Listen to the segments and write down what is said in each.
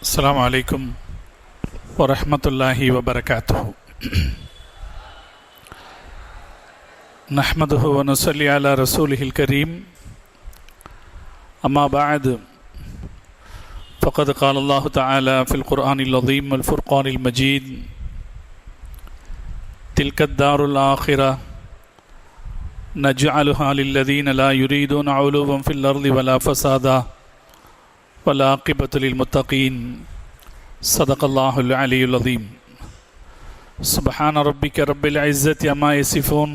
السلام عليكم ورحمة الله وبركاته. نحمده ونصلي على رسوله الكريم. أما بعد فقد قال الله تعالى في القرآن العظيم والفرقان المجيد: تلك الدار الآخرة نجعلها للذين لا يريدون علوا في الأرض ولا فسادا والعاقبة للمتقين. صدق الله العلي العظيم. سبحان ربك رب العزة عما يصفون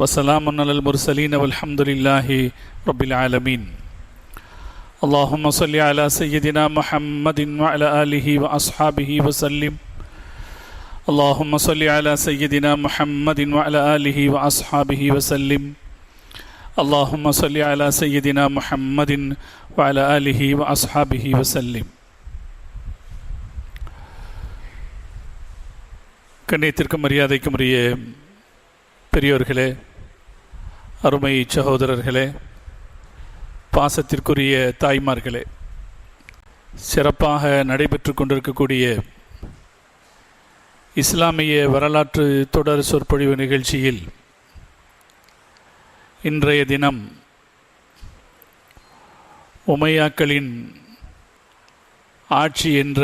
وسلام على المرسلين والحمد لله رب العالمين. اللهم صل على سيدنا محمد وعلى آله وأصحابه وسلم. اللهم صل على سيدنا محمد وعلى آله وأصحابه وسلم. اللهم صل على سيدنا محمد وعلى آله وأصحابه وسلم. கண்ணியத்திற்கும் மரியாதைக்கும் உரிய பெரியோர்களே, அருமை சகோதரர்களே, பாசத்திற்குரிய தாய்மார்களே, சிறப்பாக நடைபெற்று கொண்டிருக்கக்கூடிய இஸ்லாமிய வரலாற்று தொடர் சொற்பொழிவு நிகழ்ச்சியில் இன்றைய தினம் உமையாக்களின் ஆட்சி என்ற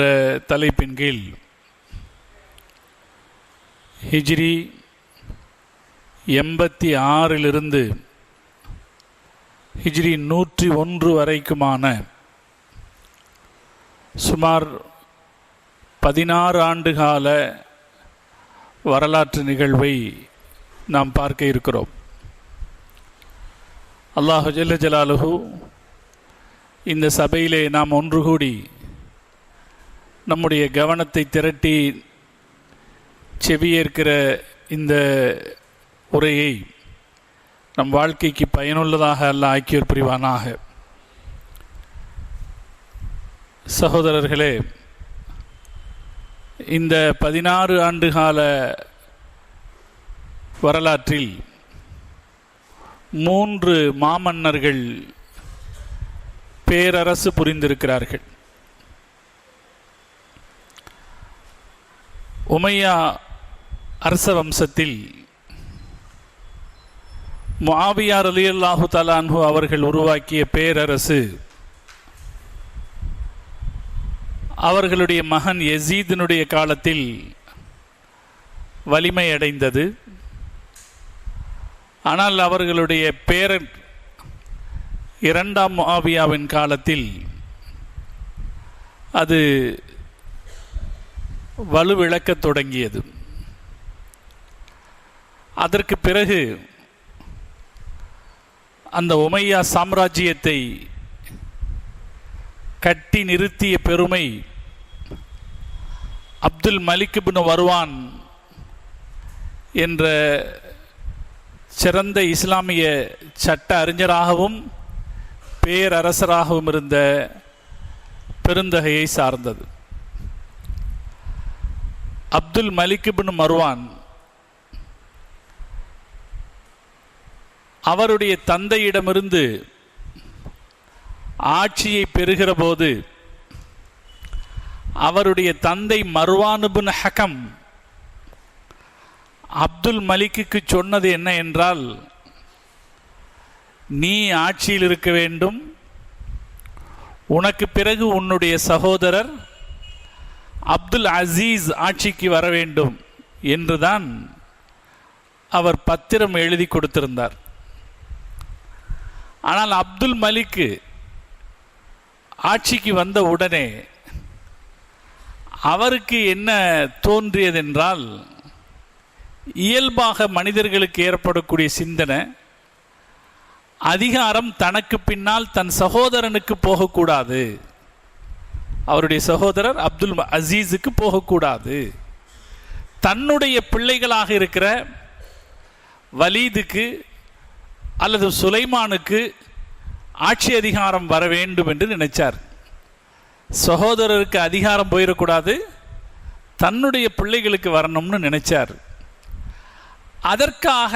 தலைப்பின் கீழ் ஹிஜ்ரி 86 ஹிஜ்ரி 101 வரைக்குமான சுமார் 16 ஆண்டுகால வரலாற்று நிகழ்வை நாம் பார்க்க இருக்கிறோம். அல்லாஹு ஜல்ல ஜலாலுஹு இந்த சபையிலே நாம் ஒன்று கூடி நம்முடைய கவனத்தை திரட்டி செவியேற்கிற இந்த உரையை நம் வாழ்க்கைக்கு பயனுள்ளதாக அல்லாஹ் ஆக்கியோர் புரிவானாக. சகோதரர்களே, இந்த 16 ஆண்டுகால வரலாற்றில் 3 மாமன்னர்கள் பேரரசு புரிந்திருக்கிறார்கள். உமையா அரச வம்சத்தில் முஆவியா ரலியல்லாஹு தஆலா அன்ஹு அவர்கள் உருவாக்கிய பேரரசு அவர்களுடைய மகன் யசீதினுடைய காலத்தில் வலிமை அடைந்தது. ஆனால் அவர்களுடைய பேரன் 2ஆம் முஆவியாவின் காலத்தில் அது வலுவிழக்கத் தொடங்கியது. அதற்கு பிறகு அந்த உமையா சாம்ராஜ்யத்தை கட்டி நிறுத்திய பெருமை அப்துல் மலிக் இப்னு மர்வான் என்ற சிறந்த இஸ்லாமிய சட்ட அறிஞராகவும் பேரரசராகவும் இருந்த பெருந்தகையை சார்ந்தது. அப்துல் மலிக் இப்னு மர்வான் அவருடைய தந்தையிடமிருந்து ஆட்சியை பெறுகிற போது அவருடைய தந்தை மர்வான் இப்னு ஹகம் அப்துல் மலிக்கு சொன்னது என்ன என்றால், நீ ஆட்சியில் இருக்க வேண்டும், உனக்கு பிறகு உன்னுடைய சகோதரர் அப்துல் அசீஸ் ஆட்சிக்கு வர வேண்டும் என்றுதான் அவர் பத்திரம் எழுதி கொடுத்திருந்தார். ஆனால் அப்துல் மலிக் ஆட்சிக்கு வந்த உடனே அவருக்கு என்ன தோன்றியதென்றால், இயல்பாக மனிதர்களுக்கு ஏற்படக்கூடிய சிந்தனை, அதிகாரம் தனக்கு பின்னால் தன் சகோதரனுக்கு போகக்கூடாது, அவருடைய சகோதரர் அப்துல் அசீஸுக்கு போகக்கூடாது, தன்னுடைய பிள்ளைகளாக இருக்கிற வலீதுக்கு அல்லது சுலைமானுக்கு ஆட்சி அதிகாரம் வர வேண்டும் என்று நினைச்சார். சகோதரருக்கு அதிகாரம் போயிடக்கூடாது, தன்னுடைய பிள்ளைகளுக்கு வரணும்னு நினைச்சார். அதற்காக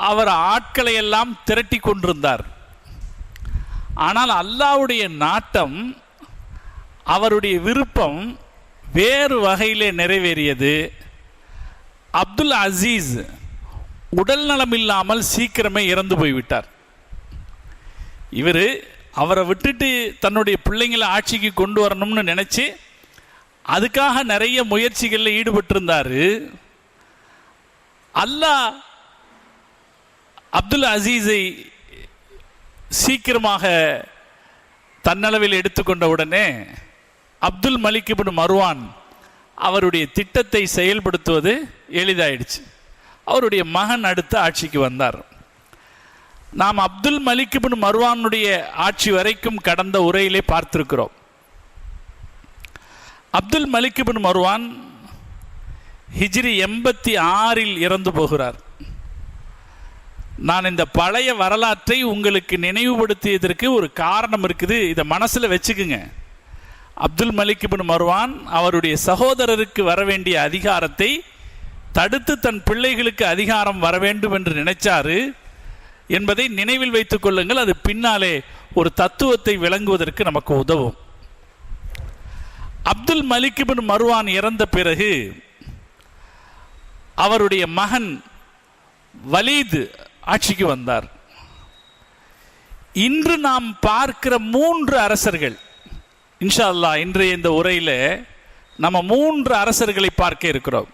அவர் ஆட்களை எல்லாம் திரட்டி கொண்டிருந்தார். ஆனால் அல்லாஹ்வுடைய நாட்டம் அவருடைய விருப்பம் வேறு வகையிலே நிறைவேறியது. அப்துல் அசீஸ் உடல் நலம் இல்லாமல் சீக்கிரமே இறந்து போய்விட்டார். அவரை விட்டுட்டு தன்னுடைய பிள்ளைங்களை ஆட்சிக்கு கொண்டு வரணும்னு நினச்சி அதுக்காக நிறைய முயற்சிகளில் ஈடுபட்டிருந்தார். அல்லாஹ் அப்துல் அசீஸை சீக்கிரமாக தன்னளவில் எடுத்துக்கொண்ட உடனே அப்துல் மலிக் இப்னு மர்வான் அவருடைய திட்டத்தை செயல்படுத்துவது எளிதாயிடுச்சு. அவருடைய மகன் அடுத்த ஆட்சிக்கு வந்தார். நாம் அப்துல் மலிக் இப்னு மர்வானுடைய ஆட்சி வரைக்கும் கடந்த உரையிலே பார்த்திருக்கிறோம். அப்துல் மலிக் இப்னு மர்வான் ஹிஜ்ரி 86 இறந்து போகிறார். நான் இந்த பழைய வரலாற்றை உங்களுக்கு நினைவுபடுத்தியதற்கு ஒரு காரணம் இருக்குது, இதை மனசில் வச்சுக்குங்க. அப்துல் மலிக் இப்னு மர்வான் அவருடைய சகோதரருக்கு வர வேண்டிய அதிகாரத்தை தடுத்து தன் பிள்ளைகளுக்கு அதிகாரம் வர வேண்டும் என்று நினைச்சாரு என்பதை நினைவில் வைத்துக் கொள்ளுங்கள். அது பின்னாலே ஒரு தத்துவத்தை விளங்குவதற்கு நமக்கு உதவும். அப்துல் மலிக் இப்னு மர்வான் இறந்த பிறகு அவருடைய மகன் வலீத் ஆட்சிக்கு வந்தார். இன்று நாம் பார்க்கிற 3 அரசர்கள், இன்ஷா அல்லாஹ் இன்றைய இந்த உரையில் நம்ம 3 அரசர்களை பார்க்க இருக்கிறோம்.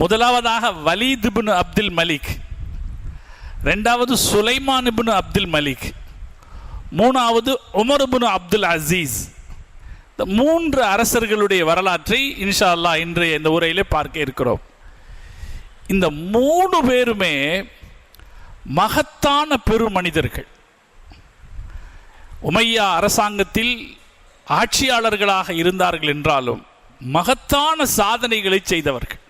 முதலாவதாக வலீத் இப்னு அப்துல் மலிக், இரண்டாவது சுலைமான் இப்னு அப்துல் மலிக், மூணாவது உமர் இப்னு அப்துல் அசீஸ். இந்த 3 அரசர்களுடைய வரலாற்றை இன்ஷா அல்லாஹ் இன்றைய இந்த உரையிலே பார்க்க இருக்கிறோம். இந்த 3 பேருமே மகத்தான பெரு மனிதர்கள். உமையா அரசாங்கத்தில் ஆட்சியாளர்களாக இருந்தார்கள் என்றாலும் மகத்தான சாதனைகளை செய்தவர்கள்.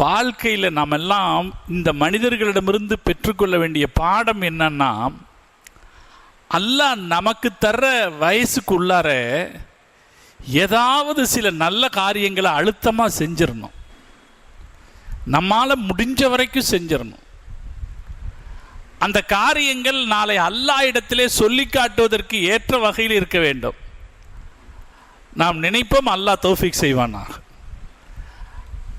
வாழ்க்கையில் நாம் எல்லாம் இந்த மனிதர்களிடமிருந்து பெற்றுக்கொள்ள வேண்டிய பாடம் என்னன்னா, அல்லாஹ் நமக்கு தர்ற வயசுக்கு உள்ளார ஏதாவது சில நல்ல காரியங்களை அழுத்தமாக செஞ்சிடணும். நம்மால் முடிஞ்ச வரைக்கும் செஞ்சிடணும். அந்த காரியங்கள் நாளை அல்லாஹ் இடத்திலே சொல்லி காட்டுவதற்கு ஏற்ற வகையில் இருக்க வேண்டும். நாம் நினைப்போம், அல்லாஹ் தௌஃபீக் செய்வானாக.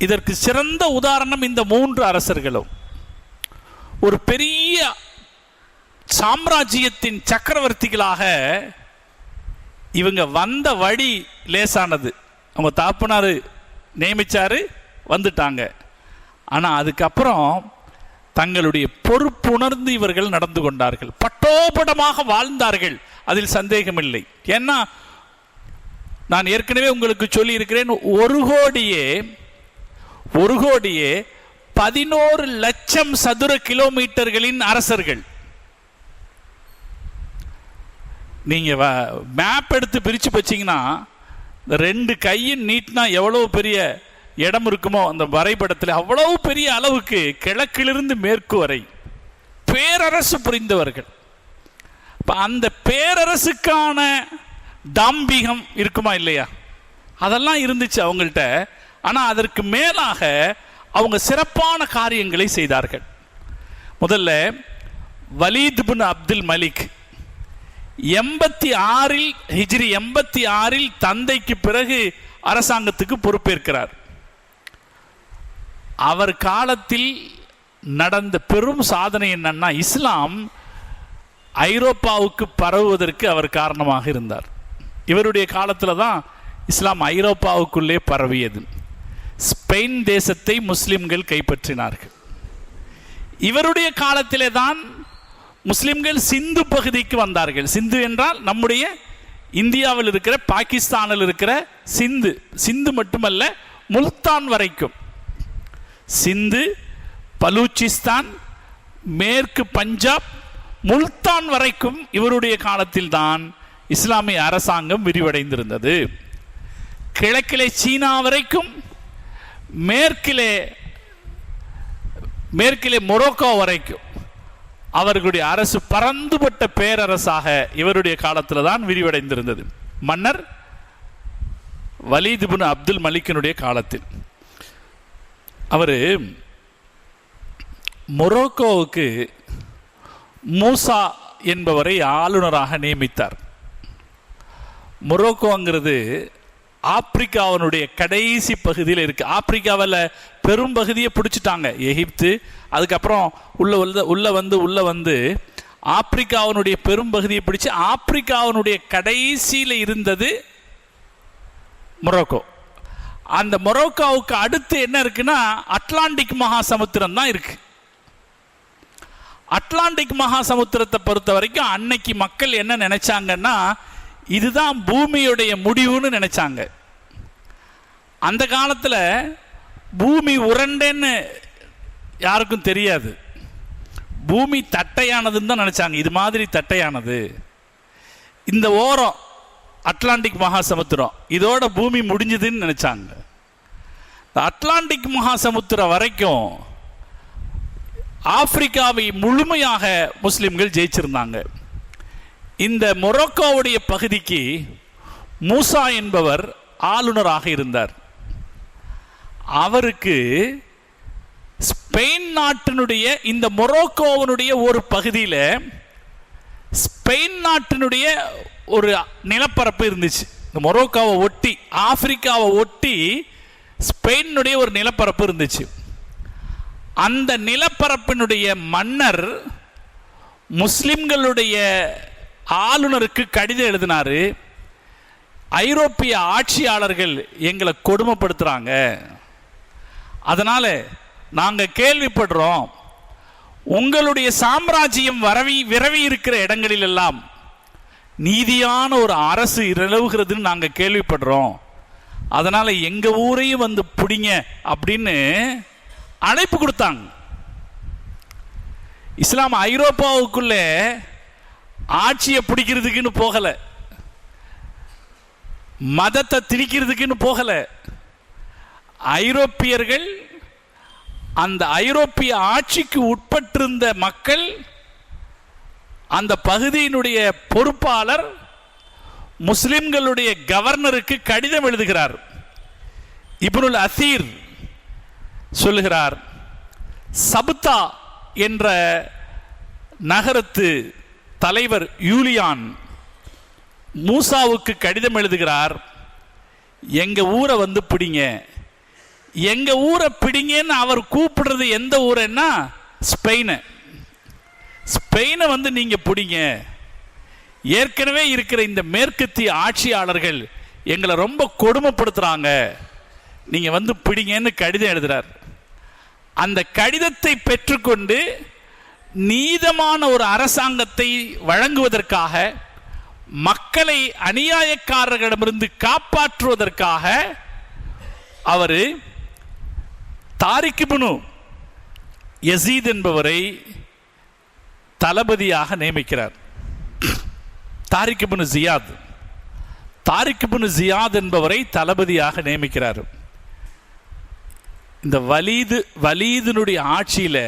இதற்கு சிறந்த உதாரணம் இந்த 3 அரசர்களும். ஒரு பெரிய சாம்ராஜ்யத்தின் சக்கரவர்த்திகளாக இவங்க வந்த வழி லேசானது. அவங்க தாப்பனார் நியமிச்சாரு, வந்துட்டாங்க. ஆனால் அதுக்கப்புறம் தங்களுடைய பொறுப்புணர்ந்து இவர்கள் நடந்து கொண்டார்கள். பட்டோபடமாக வாழ்ந்தார்கள், அதில் சந்தேகமில்லை. ஏன்னா நான் ஏற்கனவே உங்களுக்கு சொல்லி இருக்கிறேன், ஒரு கோடியே 11 லட்சம் சதுர கிலோமீட்டர்களின் அரசர்கள். நீங்க மேப் எடுத்து பிரிச்சு வச்சீங்கன்னா 2 கையின் நீட்னா எவ்வளவு பெரிய இடம் இருக்குமோ அந்த வரைபடத்தில் அவ்வளவு பெரிய அளவுக்கு கிழக்கிலிருந்து மேற்கு வரை பேரரசு புரிந்தவர்கள். அந்த பேரரசுக்கான தாம்பிகம் இருக்குமா இல்லையா? அதெல்லாம் இருந்துச்சு அவங்கள்ட்ட. ஆனால் அதற்கு மேலாக அவங்க சிறப்பான காரியங்களை செய்தார்கள். முதல்ல வலீத் இப்னு அப்துல் மலிக் 86 ஹிஜ்ரி 86 தந்தைக்கு பிறகு அரசாங்கத்துக்கு பொறுப்பேற்கிறார். அவர் காலத்தில் நடந்த பெரும் சாதனை என்னன்னா, இஸ்லாம் ஐரோப்பாவுக்கு பரவுவதற்கு அவர் காரணமாக இருந்தார். இவருடைய காலத்தில் தான் இஸ்லாம் ஐரோப்பாவுக்குள்ளே பரவியது. ஸ்பெயின் தேசத்தை முஸ்லிம்கள் கைப்பற்றினார்கள். இவருடைய காலத்திலே தான் முஸ்லிம்கள் சிந்து பகுதிக்கு வந்தார்கள். சிந்து என்றால் நம்முடைய இந்தியாவில் இருக்கிற, பாகிஸ்தானில் இருக்கிற சிந்து மட்டுமல்ல, முல்தான் வரைக்கும், சிந்து, பலூச்சிஸ்தான், மேற்கு பஞ்சாப், முல்தான் வரைக்கும் இவருடைய காலத்தில் தான் இஸ்லாமிய அரசாங்கம் விரிவடைந்திருந்தது. கிழக்கிலே சீனா வரைக்கும், மேற்கிலே மொரோக்கோ வரைக்கும் அவர்களுடைய அரசு பரந்துபட்ட பேரரசாக இவருடைய காலத்தில் தான் விரிவடைந்திருந்தது. மன்னர் வலீத் இப்னு அப்துல் மலிக்கினுடைய காலத்தில் அவர் மொரோக்கோவுக்கு மூசா என்பவரை ஆளுநராக நியமித்தார். மொரோக்கோங்கிறது ஆப்பிரிக்காவினுடைய கடைசி பகுதியில் இருக்கு. ஆப்பிரிக்காவில் பெரும் பகுதியை பிடிச்சிட்டாங்க எகிப்து. அதுக்கப்புறம் உள்ள வந்து ஆப்பிரிக்காவினுடைய பெரும் பகுதியை பிடிச்சு ஆப்பிரிக்காவினுடைய கடைசியில் இருந்தது மொரோக்கோ. அந்த மொரோக்கோவுக்கு அடுத்து என்ன இருக்குன்னா அட்லாண்டிக் மகா சமுத்திரம் தான் இருக்கு. அட்லாண்டிக் மகா சமுத்திரத்தை பொறுத்த வரைக்கும் அன்னைக்கு மக்கள் என்ன நினைச்சாங்கன்னா இதுதான் பூமியுடைய முடிவுன்னு நினைச்சாங்க. அந்த காலத்தில் பூமி உருண்டைன்னு யாருக்கும் தெரியாது, பூமி தட்டையானதுன்னு தான் நினைச்சாங்க. இது மாதிரி தட்டையானது இந்த ஓரம் அட்லாண்டிக் மகா சமுத்திரம், இதோட பூமி முடிஞ்சதுன்னு நினைச்சாங்க. அட்லாண்டிக் மகா சமுத்திரம் வரைக்கும் ஆப்பிரிக்காவை முழுமையாக முஸ்லிம்கள் ஜெயிச்சிருந்தாங்க. இந்த மொரோக்கோவுடைய பகுதிக்கு மூசா என்பவர் ஆளுநராக இருந்தார். அவருக்கு ஸ்பெயின் நாட்டினுடைய இந்த மொரோக்கோவனுடைய ஒரு பகுதியில் ஸ்பெயின் நாட்டினுடைய ஒரு நிலப்பரப்பு இருந்துச்சு. இந்த மொரோக்கோவை ஒட்டி ஆப்பிரிக்காவை ஒட்டி ஸ்பெயினுடைய ஒரு நிலப்பரப்பு இருந்துச்சு. அந்த நிலப்பரப்பினுடைய மன்னர் முஸ்லிம்களுடைய ஆளுநருக்கு கடிதம் எழுதினாரு. ஐரோப்பிய ஆட்சியாளர்கள் எங்களை கொடுமைப்படுத்துறாங்க, அதனால நாங்கள் கேள்விப்படுறோம் உங்களுடைய சாம்ராஜ்யம் விரவி இருக்கிற இடங்களில் எல்லாம் நீதியான ஒரு அரசு நிலவுகிறதுன்னு நாங்கள் கேள்விப்படுறோம், அதனால எங்க ஊரையும் வந்து பிடிங்க அப்படின்னு அழைப்பு கொடுத்தாங்க. இஸ்லாம் ஐரோப்பாவுக்குள்ள ஆட்சியை பிடிக்கிறதுக்குன்னு போகல, மதத்தை திணிக்கிறதுக்குன்னு போகல. ஐரோப்பியர்கள் அந்த ஐரோப்பிய ஆட்சிக்கு உட்பட்டிருந்த மக்கள், அந்த பகுதியினுடைய பொறுப்பாளர் முஸ்லிம்களுடைய கவர்னருக்கு கடிதம் எழுதுகிறார். இப்னுல் அசீர் சொல்லுகிறார், சபுத்தா என்ற நகரத்து தலைவர் யூலியான் மூசாவுக்கு கடிதம் எழுதுகிறார், எங்க ஊரை வந்து பிடிங்க. எங்க ஊரை பிடிங்கன்னு அவர் கூப்பிடுறது எந்த ஊரைன்னா ஸ்பெயினை. ஸ்பெயினை வந்து நீங்க பிடிங்க, ஏற்கனவே இருக்கிற இந்த மேற்கத்திய ஆட்சியாளர்கள் எங்களை ரொம்ப கொடுமைப்படுத்துறாங்க, நீங்க வந்து பிடிங்கன்னு கடிதம் எழுதுறார். அந்த கடிதத்தை பெற்றுக்கொண்டு நீதமான ஒரு அரசாங்கத்தை வழங்குவதற்காக, மக்களை அநியாயக்காரர்களிடமிருந்து காப்பாற்றுவதற்காக அவர் தாரிக் இப்னு யசீத் என்பவரை தளபதியாக நியமிக்கிறார். தாரிக் இப்னு ஜியாத் என்பவரை தளபதியாக நியமிக்கிறார். இந்த வலீதினுடைய ஆட்சியில்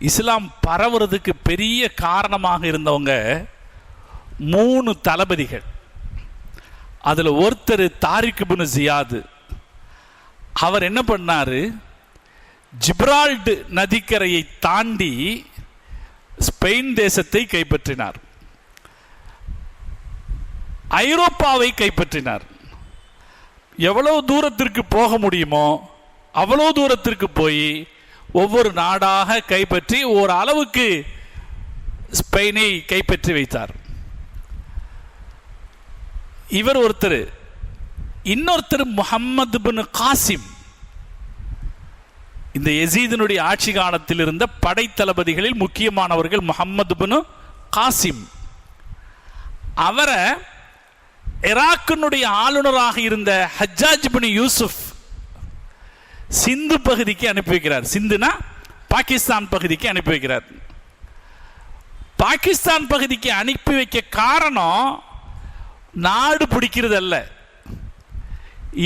இஸ்லாம் பரவுறதுக்கு பெரிய காரணமாக இருந்தவங்க 3 தளபதிகள். அதில் ஒருத்தர் தாரிக் இப்னு ஜியாத். அவர் என்ன பண்ணாரு, ஜிப்ரால்டு நதிக்கரையை தாண்டி ஸ்பெயின் தேசத்தை கைப்பற்றினார், ஐரோப்பாவை கைப்பற்றினார். எவ்வளவு தூரத்திற்கு போக முடியுமோ அவ்வளவு தூரத்திற்கு போய் ஒவ்வொரு நாடாக கைப்பற்றி ஒரு அளவுக்கு ஸ்பெயினை கைப்பற்றி வைத்தார். இவர் ஒருத்தர். இன்னொருத்தர் முஹம்மது பின் காசிம். இந்த யசீதினுடைய ஆட்சி காலத்தில் இருந்த படை தளபதிகளில் முக்கியமானவர்கள் முஹம்மது பின் காசிம். அவரை ஈராக்கினுடைய ஆளுநராக இருந்த ஹஜ்ஜாஜ் பின் யூசுப் சிந்து பகுதிக்கு அனுப்பி வைக்கிறார். சிந்துனா பாகிஸ்தான் பகுதிக்கு அனுப்பி வைக்கிறார். பாகிஸ்தான் பகுதிக்கு அனுப்பி வைக்க காரணம் நாடு பிடிக்கிறது அல்ல.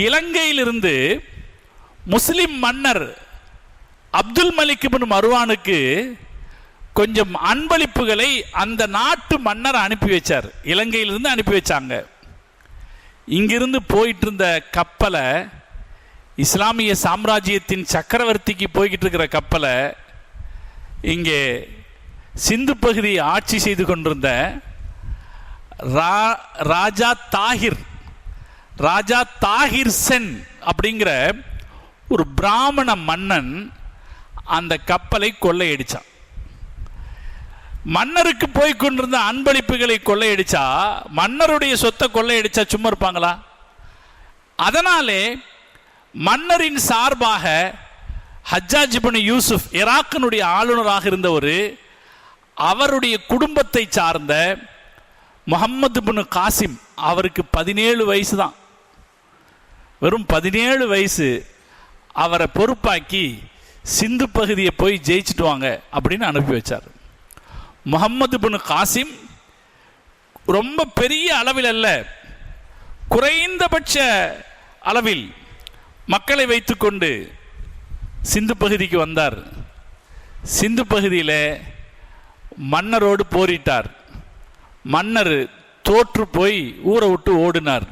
இலங்கையிலிருந்து முஸ்லிம் மன்னர் அப்துல் மலிக் இப்னு மர்வானுக்கு கொஞ்சம் அன்பளிப்புகளை அந்த நாட்டு மன்னர் அனுப்பி வச்சார். இலங்கையிலிருந்து அனுப்பி வச்சாங்க. இங்கிருந்து போயிட்டு இருந்த கப்பலை, இஸ்லாமிய சாம்ராஜ்யத்தின் சக்கரவர்த்திக்கு போய்கிட்டு இருக்கிற கப்பலை இங்கே சிந்து பகுதியை ஆட்சி செய்து கொண்டிருந்த ராஜா தாகிர் சென் அப்படிங்கிற ஒரு பிராமண மன்னன் அந்த கப்பலை கொள்ளையடிச்சான். மன்னருக்கு போய் கொண்டிருந்த அன்பளிப்புகளை கொள்ளையடிச்சா, மன்னருடைய சொத்தை கொள்ளையடிச்சா சும்மா இருப்பாங்களா? அதனாலே மன்னரின் சார்பாக ஹஜ்ஜாஜ் இப்னு யூசுப், ஈராக்கினுடைய ஆளுநராக இருந்தவர், அவருடைய குடும்பத்தை சார்ந்த முஹம்மது இப்னு காசிம், அவருக்கு 17 வயசு தான், வெறும் 17 வயசு, அவரை பொறுப்பாக்கி சிந்து பகுதியை போய் ஜெயிச்சுட்டு வாங்க அப்படின்னு அனுப்பி வச்சார். முஹம்மது இப்னு காசிம் ரொம்ப பெரிய அளவில் அல்ல, குறைந்தபட்ச அளவில் மக்களை வைத்துக்கொண்டு சிந்து பகுதிக்கு வந்தார். சிந்து பகுதியில் மன்னரோடு போரிட்டார். மன்னர் தோற்று போய் ஊரை விட்டு ஓடினார்.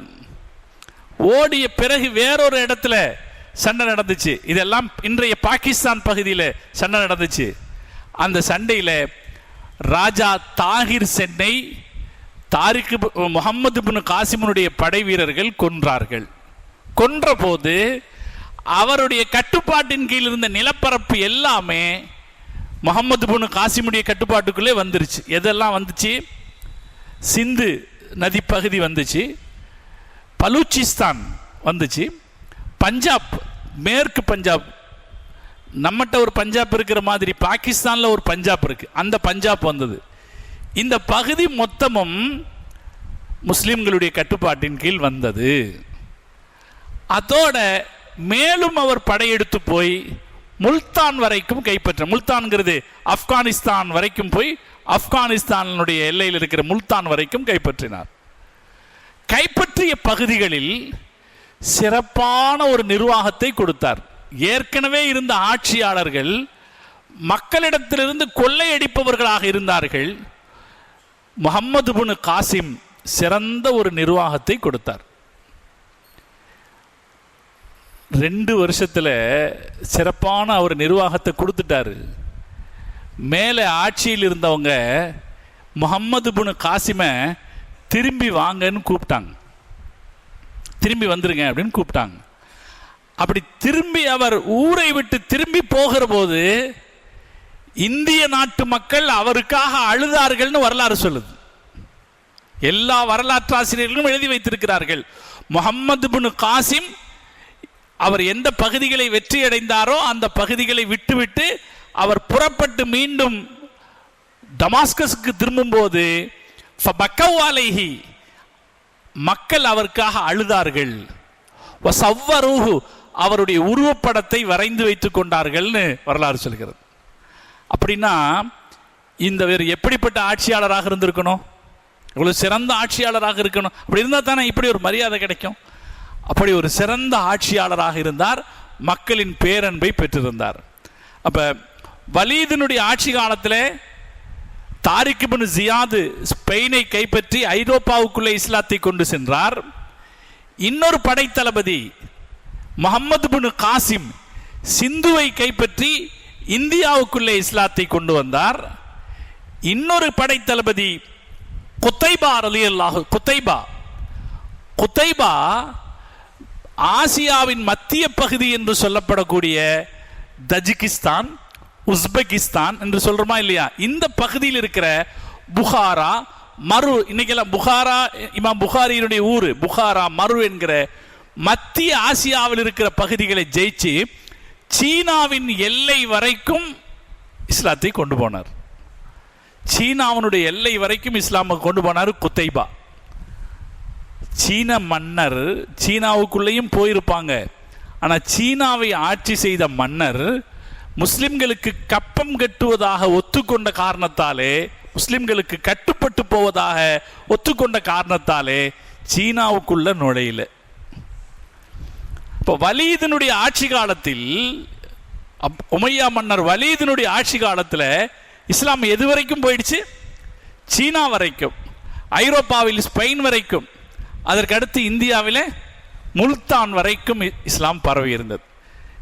ஓடிய பிறகு வேறொரு இடத்துல சண்டை நடந்துச்சு. இதெல்லாம் இன்றைய பாகிஸ்தான் பகுதியில் சண்டை நடந்துச்சு. அந்த சண்டையில் ராஜா தாகிர் சென்னை முஹம்மது இப்னு காசிமுடைய படை வீரர்கள் கொன்றார்கள். கொன்ற போது அவருடைய கட்டுப்பாட்டின் கீழ் இருந்த நிலப்பரப்பு எல்லாமே முஹம்மது இப்னு காசிமுடைய கட்டுப்பாட்டுக்குள்ளே வந்துருச்சு. எதெல்லாம் வந்துச்சு? சிந்து நதி பகுதி வந்துச்சு, பலூச்சிஸ்தான் வந்துச்சு, பஞ்சாப், மேற்கு பஞ்சாப், நம்மகிட்ட ஒரு பஞ்சாப் இருக்கிற மாதிரி பாகிஸ்தானில் ஒரு பஞ்சாப் இருக்கு, அந்த பஞ்சாப் வந்தது. இந்த பகுதி மொத்தமும் முஸ்லிம்களுடைய கட்டுப்பாட்டின் கீழ் வந்தது. அதோட மேலும் அவர் படையெடுத்து போய் முல்தான் வரைக்கும் கைப்பற்ற, முல்தான்ங்கிறது ஆப்கானிஸ்தான் வரைக்கும் போய் ஆப்கானிஸ்தானுடைய எல்லையில் இருக்கிற முல்தான் வரைக்கும் கைப்பற்றினார். கைப்பற்றிய பகுதிகளில் சிறப்பான ஒரு நிர்வாகத்தை கொடுத்தார். ஏற்கனவே இருந்த ஆட்சியாளர்கள் மக்களிடத்திலிருந்து கொள்ளையடிப்பவர்களாக இருந்தார்கள். முஹம்மது இப்னு காசிம் சிறந்த ஒரு நிர்வாகத்தை கொடுத்தார். 2 வருஷத்துல சிறப்பான ஒரு நிர்வாகத்தை கொடுத்துட்டாரு. மேலே ஆட்சியில் இருந்தவங்க முஹம்மது இப்னு காசிமை திரும்பி வாங்கன்னு கூப்பிட்டாங்க, திரும்பி வந்துருங்க அப்படின்னு கூப்பிட்டாங்க. அப்படி திரும்பி அவர் ஊரை விட்டு திரும்பி போகிற போது இந்திய நாட்டு மக்கள் அவருக்காக அழுதார்கள்னு வரலாறு சொல்லுது. எல்லா வரலாற்று ஆசிரியர்களும் எழுதி வைத்திருக்கிறார்கள். முஹம்மது இப்னு காசிம் அவர் எந்த பகுதிகளை வெற்றி அடைந்தாரோ அந்த பகுதிகளை விட்டுவிட்டு அவர் புறப்பட்டு மீண்டும் டமாஸ்கஸுக்கு திரும்பும் போது மக்கள் அவருக்காக அழுதார்கள். அவருடைய உருவப்படத்தை வரைந்து வைத்துக் கொண்டார்கள்னு வரலாறு சொல்கிறது. அப்படின்னா இந்த வேறு எப்படிப்பட்ட ஆட்சியாளராக இருந்திருக்கணும், இவ்வளவு சிறந்த ஆட்சியாளராக இருக்கணும். அப்படி இருந்தால் தானே இப்படி ஒரு மரியாதை கிடைக்கும். அப்படி ஒரு சிறந்த ஆட்சியாளராக இருந்தார், மக்களின் பேரன்பை பெற்றிருந்தார். அப்ப வலீதினுடைய ஆட்சி காலத்தில் தாரிக் இப்னு ஜியாத் ஸ்பெயினை கைப்பற்றி ஐரோப்பாவுக்குள்ளே இஸ்லாத்தை கொண்டு சென்றார். இன்னொரு படைத்தளபதி முஹம்மது இப்னு காசிம் சிந்துவை கைப்பற்றி இந்தியாவுக்குள்ளே இஸ்லாத்தை கொண்டு வந்தார். இன்னொரு படைத்தளபதி குத்தைபா ரலியல்லாஹு குத்தைபா ஆசியாவின் மத்திய பகுதி என்று சொல்லப்படக்கூடிய தஜிகிஸ்தான், உஸ்பெகிஸ்தான் என்று சொல்றோமா இல்லையா, இந்த பகுதியில் இருக்கிற புகாரா, மரு, இன்னைக்கெல்லாம் புகாரா இமாம் புகாரியினுடைய ஊர் புகாரா, மரு என்கிற மத்திய ஆசியாவில் இருக்கிற பகுதிகளை ஜெயிச்சு சீனாவின் எல்லை வரைக்கும் இஸ்லாத்தை கொண்டு போனார். சீனாவினுடைய எல்லை வரைக்கும் இஸ்லாமை கொண்டு போனார் குத்தைபா. சீன மன்னர் சீனாவுக்குள்ளேயும் போயிருப்பாங்க. ஆனால் சீனாவை ஆட்சி செய்த மன்னர் முஸ்லிம்களுக்கு கப்பம் கட்டுவதாக ஒத்துக்கொண்ட காரணத்தாலே, முஸ்லிம்களுக்கு கட்டுப்பட்டு போவதாக ஒத்துக்கொண்ட காரணத்தாலே சீனாவுக்குள்ள நுழையில. இப்போ வலீதினுடைய ஆட்சி காலத்தில், உமையா மன்னர் வலீதினுடைய ஆட்சி காலத்தில் இஸ்லாம் எது வரைக்கும் போயிடுச்சு? சீனா வரைக்கும், ஐரோப்பாவில் ஸ்பெயின் வரைக்கும், அதற்கடுத்து இந்தியாவில் முல்தான் வரைக்கும் இஸ்லாம் பரவி இருந்தது.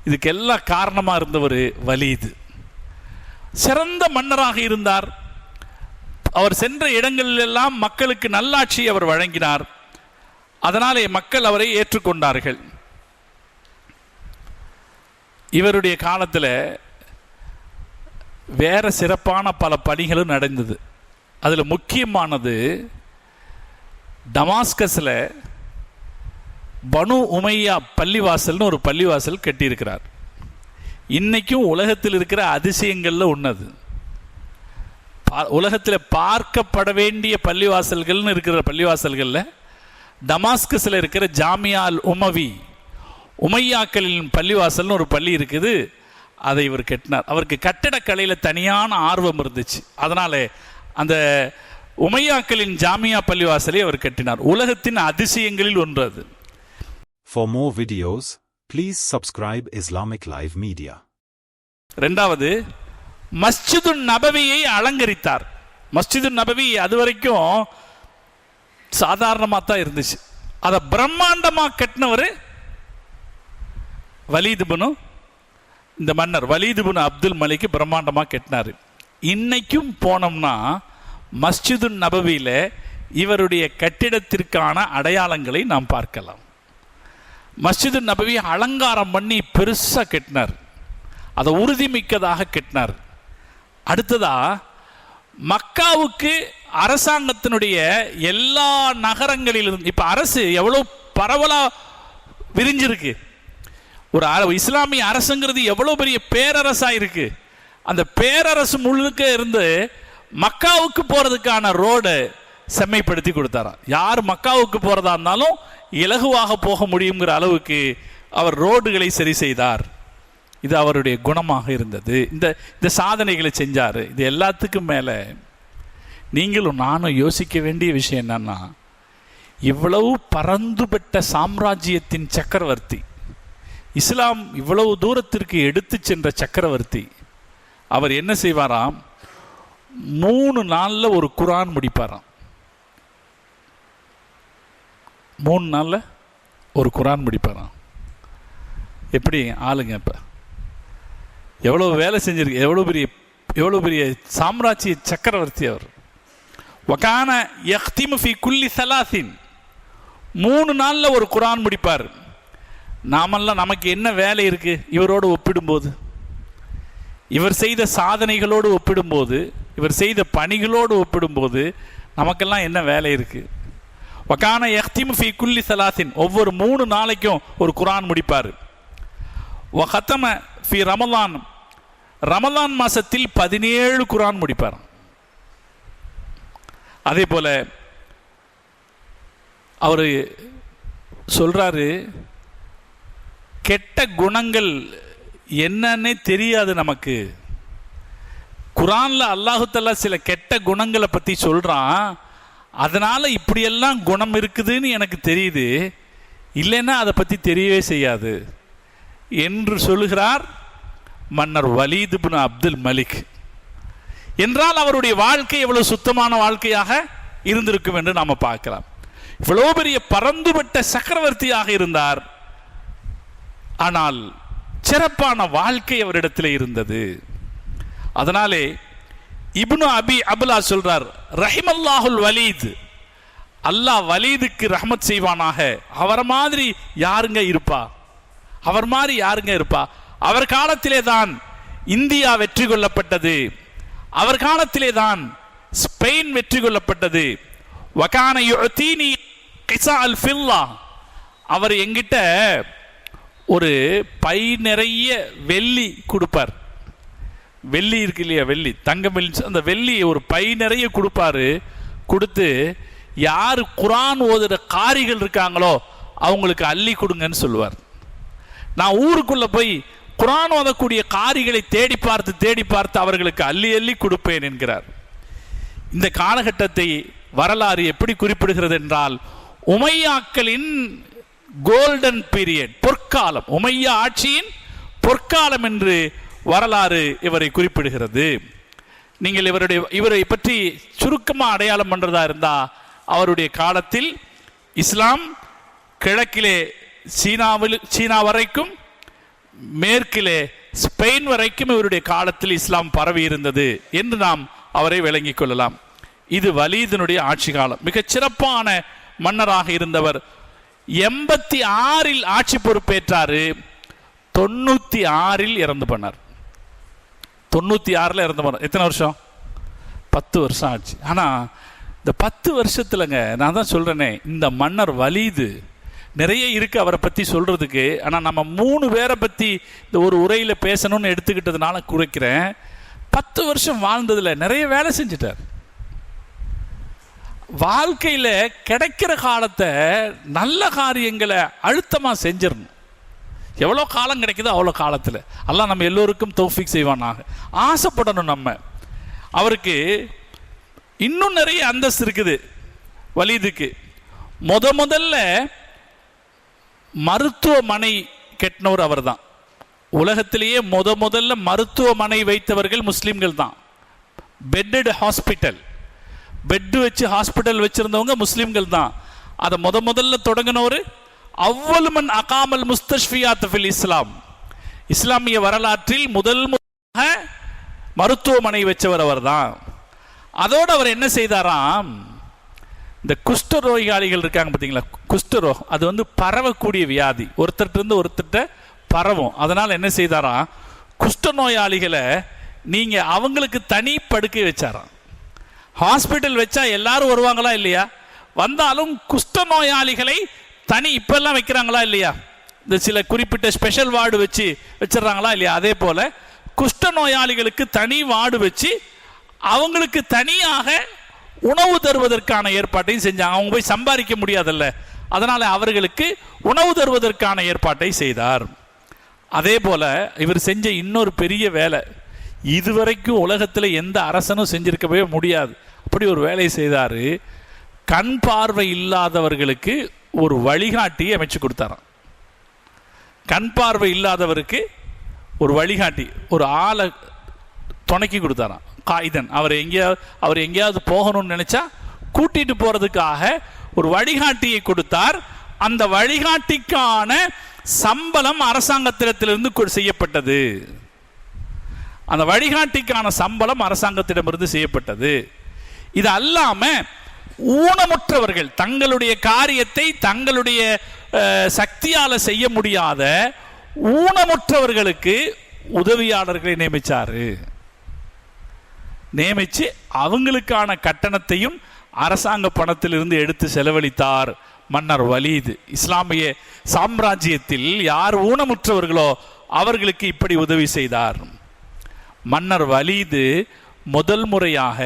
இதுக்கெல்லாம் காரணமாக இருந்தவர் வலீது. சிறந்த மன்னராக இருந்தார். அவர் சென்ற இடங்களிலெல்லாம் மக்களுக்கு நல்லாட்சி அவர் வழங்கினார். அதனாலே மக்கள் அவரை ஏற்றுக்கொண்டார்கள். இவருடைய காலத்தில் வேற சிறப்பான பல பணிகளும் நடந்தது. அதில் முக்கியமானது டமாஸ்கஸில் பனு உமையா பள்ளிவாசல்னு ஒரு பள்ளிவாசல் கட்டியிருக்கிறார். இன்னைக்கும் உலகத்தில் இருக்கிற அதிசயங்களில் ஒன்று. உலகத்தில் பார்க்கப்பட வேண்டிய பள்ளிவாசல்கள்னு இருக்கிற பள்ளிவாசல்களில் டமாஸ்கஸில் இருக்கிற ஜாமியா அல் உமவி, உமையாக்களின் பள்ளிவாசல்னு ஒரு பள்ளி இருக்குது. அதை இவர் கட்டினார். அவருக்கு கட்டடக்கலையில் தனியான ஆர்வம் இருந்துச்சு. அதனால அந்த உமையாக்களின் ஜாமியா பள்ளிவாசலை அவர் கட்டினார். உலகத்தின் அதிசயங்களில் ஒன்று அது. For more videos, please subscribe Islamic Live Media. ரெண்டாவது, மஸ்ஜிது நபவியை அலங்கரித்தார். மஸ்ஜிது நபவி அது வரைக்கும் சாதாரணமாக தான் இருந்துச்சு. அதை பிரம்மாண்டமாக கட்டினவர் வலீத் இப்னு, இந்த மன்னர் வலீத் இப்னு அப்துல் மலிக் பிரம்மாண்டமாக கட்டினார். இன்னைக்கும் போனோம்னா மஸ்ஜிது நபவியில் இவருடைய கட்டிடத்திற்கான அடையாளங்களை நாம் பார்க்கலாம். மஸ்ஜிது நபவியை அலங்காரம் பண்ணி பெருசாக கட்டினார். அதை உறுதிமிக்கதாக கட்டினார். அடுத்ததா, மக்காவுக்கு அரசாங்கத்தினுடைய எல்லா நகரங்களிலும் இப்போ அரசு எவ்வளோ பரவலாக விரிஞ்சிருக்கு. ஒரு இஸ்லாமிய அரசுங்கிறது எவ்வளோ பெரிய பேரரசாக இருக்கு. அந்த பேரரசு முழுக்க இருந்து மக்காவுக்கு போகிறதுக்கான ரோடை செம்மைப்படுத்தி கொடுத்தாராம். யார் மக்காவுக்கு போகிறதா இருந்தாலும் இலகுவாக போக முடியுங்கிற அளவுக்கு அவர் ரோடுகளை சரி செய்தார். இது அவருடைய குணமாக இருந்தது. இந்த சாதனைகளை செஞ்சார். இது எல்லாத்துக்கும் மேலே நீங்களும் நானும் யோசிக்க வேண்டிய விஷயம் என்னன்னா, இவ்வளவு பரந்துபட்ட சாம்ராஜ்யத்தின் சக்கரவர்த்தி, இஸ்லாம் இவ்வளவு தூரத்திற்கு எடுத்து சென்ற சக்கரவர்த்தி, அவர் என்ன செய்வாராம்? 3 நாளில் ஒரு குரான் முடிப்பாராம். 3 நாளில் ஒரு குரான் முடிப்பாராம். எப்படி ஆளுங்க இப்போ எவ்வளோ வேலை செஞ்சிருக்கு, எவ்வளோ பெரிய சாம்ராஜ்ய சக்கரவர்த்தி அவர். வகான யக்திமு ஃபி குல்லி சலாசின், 3 நாளில் ஒரு குரான் முடிப்பார். நாமெல்லாம் நமக்கு என்ன வேலை இருக்கு இவரோடு ஒப்பிடும்போது? இவர் செய்த சாதனைகளோடு ஒப்பிடும்போது, இவர் செய்த பணிகளோடு ஒப்பிடும்போது நமக்கெல்லாம் என்ன வேலை இருக்கு? வகான யக்திமு ஃபி குல்லி சலாசின், ஒவ்வொரு 3 நாளைக்கும் ஒரு குரான் முடிப்பார். வஹதம ஃபி ரமலான், ரமலான் மாசத்தில் 17 குரான் முடிப்பார். அதே போல அவரு சொல்றாரு, கெட்ட குணங்கள் என்னன்னே தெரியாது நமக்கு. குரான்ல அல்லாஹு தஆலா சில கெட்ட குணங்களை பத்தி சொல்றான். அதனால இப்படியெல்லாம் குணம் இருக்குதுன்னு எனக்கு தெரியுது, இல்லைன்னா அதை பத்தி தெரியவே செய்யாது என்று சொல்லுகிறார் மன்னர் வலீத் இப்னு அப்துல் மலிக். என்றால் அவருடைய வாழ்க்கை எவ்வளவு சுத்தமான வாழ்க்கையாக இருந்திருக்கும் என்று நாம பார்க்கலாம். இவ்வளவு பெரிய பரந்துபட்ட சக்கரவர்த்தியாக இருந்தார். ஆனால் சிறப்பான வாழ்க்கை அவரிடத்தில் இருந்தது. அதனாலே இப்னு அபி அப்லா சொல்றார், ரஹிமல்லாஹுல் வலீத், அல்லாஹ் வலீதுக்கு ரஹ்மத் செய்வானாக. அவர் மாதிரி யாருங்க இருப்பா? அவர் மாதிரி யாருங்க இருப்பா? அவர் காலத்திலே தான் இந்தியா வெற்றி கொள்ளப்பட்டது. அவர் காலத்திலே தான் ஸ்பெயின் வெற்றி கொள்ளப்பட்டது. வகான யுஅதீனி கிஸா அல் ஃபில்லா, அவர் எங்கிட்ட ஒரு பை நிறைய வெள்ளி கொடுப்பார். வெள்ளி இருக்கு இல்லையா, வெள்ளி, தங்கம், வெள்ளி, அந்த வெள்ளி ஒரு பை நிறைய கொடுப்பாரு. கொடுத்து யார் குரான் ஓதுற காரிகள் இருக்காங்களோ அவங்களுக்கு அள்ளி கொடுங்கன்னு சொல்லுவார். நான் ஊருக்குள்ள போய் குரான் ஓதக்கூடிய காரிகளை தேடி பார்த்து அவர்களுக்கு அள்ளி அள்ளி கொடுப்பேன் என்கிறார். இந்த காலகட்டத்தை வரலாறு எப்படி குறிப்பிடுகிறது என்றால், உமையாக்களின் கோல்டன் பீரியட், பொற்காலம், உமையா ஆட்சியின் பொற்காலம் என்று வரலாறு இவரை குறிப்பிடுகிறது. நீங்கள் இவரை பற்றி சுருக்கமாக அடையாளம் பண்றதா இருந்தா, அவருடைய காலத்தில் இஸ்லாம் கிழக்கிலே சீனா வரைக்கும், மேற்கிலே ஸ்பெயின் வரைக்கும் இவருடைய காலத்தில் இஸ்லாம் பரவி இருந்தது என்று நாம் அவரை விளங்கிக் கொள்ளலாம். இது வலீதினுடைய ஆட்சி காலம். மிகச் சிறப்பான மன்னராக இருந்தவர். 86 ஆட்சி பொறுப்பேற்றாரு. 96 இறந்து போனார். 96 இறந்து போனார். எத்தனை வருஷம்? 10 வருஷம் ஆச்சு. ஆனால் இந்த 10 வருஷத்துலங்க, நான் தான் சொல்றேனே, இந்த மன்னர் வலீது நிறைய இருக்கு அவரை பற்றி சொல்றதுக்கு. ஆனால் நம்ம 3 பேரை பற்றி இந்த ஒரு உரையில் பேசணும்னு எடுத்துக்கிட்டதுனால குறைக்கிறேன். 10 வருஷம் வாழ்ந்ததுல நிறைய வேலை செஞ்சிட்டார். வாழ்க்கையில் கிடைக்கிற காலத்தை நல்ல காரியங்களை அழுத்தமாக செஞ்சிடணும். எவ்வளோ காலம் கிடைக்குதோ அவ்வளோ காலத்தில் அல்லாஹ் நம்ம எல்லோருக்கும் தௌஃபீக் செய்வானாக. ஆசைப்படணும் நம்ம. அவருக்கு இன்னும் நிறைய அந்தஸ்து இருக்குது. வலீதுக்கு முதல்ல மருத்துவமனை கட்டினவர் அவர் தான். உலகத்திலேயே முதல்ல மருத்துவமனை வைத்தவர்கள் முஸ்லீம்கள் தான். பெட்டட் ஹாஸ்பிட்டல், பெட்டு வச்சு ஹாஸ்பிட்டல் வச்சிருந்தவங்க முஸ்லீம்கள் தான். அதை முதல்ல தொடங்கினவர் அவ்வல் மன் அகாமல் முஸ்தஷ்ஃபியாத் ஃபில் இஸ்லாம். இஸ்லாமிய வரலாற்றில் முதலாக மருத்துவமனை வச்சவர் அவர் தான். அதோடு அவர் என்ன செய்தாராம், இந்த குஷ்ட நோயாளிகள் இருக்காங்க பார்த்தீங்களா, குஷ்டரோகம், அது பரவக்கூடிய வியாதி, ஒருத்தர்கிட்ட ஒருத்தர்கிட்ட பரவும். அதனால் என்ன செய்தாராம், குஷ்ட நோயாளிகளை நீங்கள் அவங்களுக்கு தனி படுக்கை வச்சாராம். ஹாஸ்பிட்டல் வச்சா எல்லாரும் வருவாங்களா இல்லையா? வந்தாலும் குஷ்ட நோயாளிகளை தனி இப்பெல்லாம் வைக்கிறாங்களா இல்லையா? இந்த சில குறிப்பிட்ட ஸ்பெஷல் வார்டு வச்சிடறாங்களா இல்லையா? அதே போல குஷ்ட நோயாளிகளுக்கு தனி வார்டு வச்சு அவங்களுக்கு தனியாக உணவு தருவதற்கான ஏற்பாட்டையும் செஞ்சாங்க. அவங்க போய் சம்பாதிக்க முடியாதல்ல, அதனால அவர்களுக்கு உணவு தருவதற்கான ஏற்பாட்டை செய்தார். அதே போல இவர் செஞ்ச இன்னொரு பெரிய வேலை, இதுவரைக்கும் உலகத்தில் எந்த அரசனும் செஞ்சிருக்கவே முடியாது. அப்படி ஒரு வேலை செய்தார். கண் பார்வை இல்லாதவர்களுக்கு ஒரு வழிகாட்டியை அமைச்சு கொடுத்தாராம். கண் பார்வை இல்லாதவருக்கு ஒரு வழிகாட்டி, ஒரு ஆளை துணைக்கி கொடுத்தாராம். காயிதன், அவர் எங்கேயாவது போகணும்னு நினைச்சா கூட்டிட்டு போறதுக்காக ஒரு வழிகாட்டியை கொடுத்தார். அந்த வழிகாட்டிக்கான சம்பளம் அரசாங்கத்திடத்திலிருந்து செய்யப்பட்டது. அந்த வழிகாட்டிக்கான சம்பளம் அரசாங்கத்திடமிருந்து செய்யப்பட்டது. இது அல்லாம ஊனமுற்றவர்கள், தங்களுடைய காரியத்தை தங்களுடைய சக்தியால செய்ய முடியாத ஊனமுற்றவர்களுக்கு உதவியாளர்களை நியமிச்சு அவங்களுக்கான கட்டணத்தையும் அரசாங்க பணத்திலிருந்து எடுத்து செலவழித்தார் மன்னர் வலீது. இஸ்லாமிய சாம்ராஜ்யத்தில் யார் ஊனமுற்றவர்களோ அவர்களுக்கு இப்படி உதவி செய்தார். மன்னர் வலீது முதல் முறையாக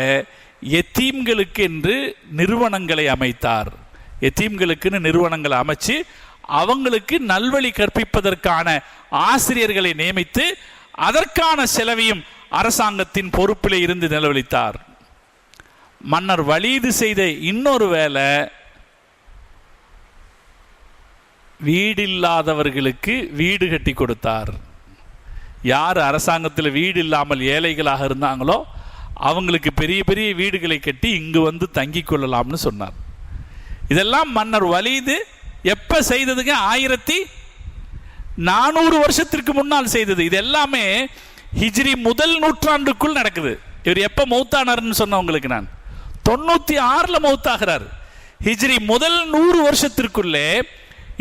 எத்தீம்களுக்கு என்று நிறுவனங்களை அமைத்தார். எத்தீம்களுக்குன்னு நிறுவனங்களை அமைச்சு அவங்களுக்கு நல்வழி கற்பிப்பதற்கான ஆசிரியர்களை நியமித்து அதற்கான செலவையும் அரசாங்கத்தின் பொறுப்பிலே இருந்து நிலவளித்தார். மன்னர் வலீது செய்த இன்னொரு வேலை, வீடில்லாதவர்களுக்கு வீடு கட்டி கொடுத்தார். யார் அரசாங்கத்தில் வீடு இல்லாமல் ஏழைகளாக இருந்தாங்களோ அவங்களுக்கு பெரிய பெரிய வீடுகளை கட்டி இங்கு தங்கி கொள்ளலாம்னு சொன்னார். இதெல்லாம் மன்னர் வலீது எப்ப செய்ததுங்க? 1400 வருஷத்திற்கு முன்னால் செய்தது. இது எல்லாமே ஹிஜ்ரி முதல் நூற்றாண்டுக்குள் நடக்குது. இவர் எப்ப மௌத்தானார்னு சொன்னவங்களுக்கு நான் 96 மௌத்தாகிறார். ஹிஜ்ரி முதல் 100 வருஷத்திற்குள்ளே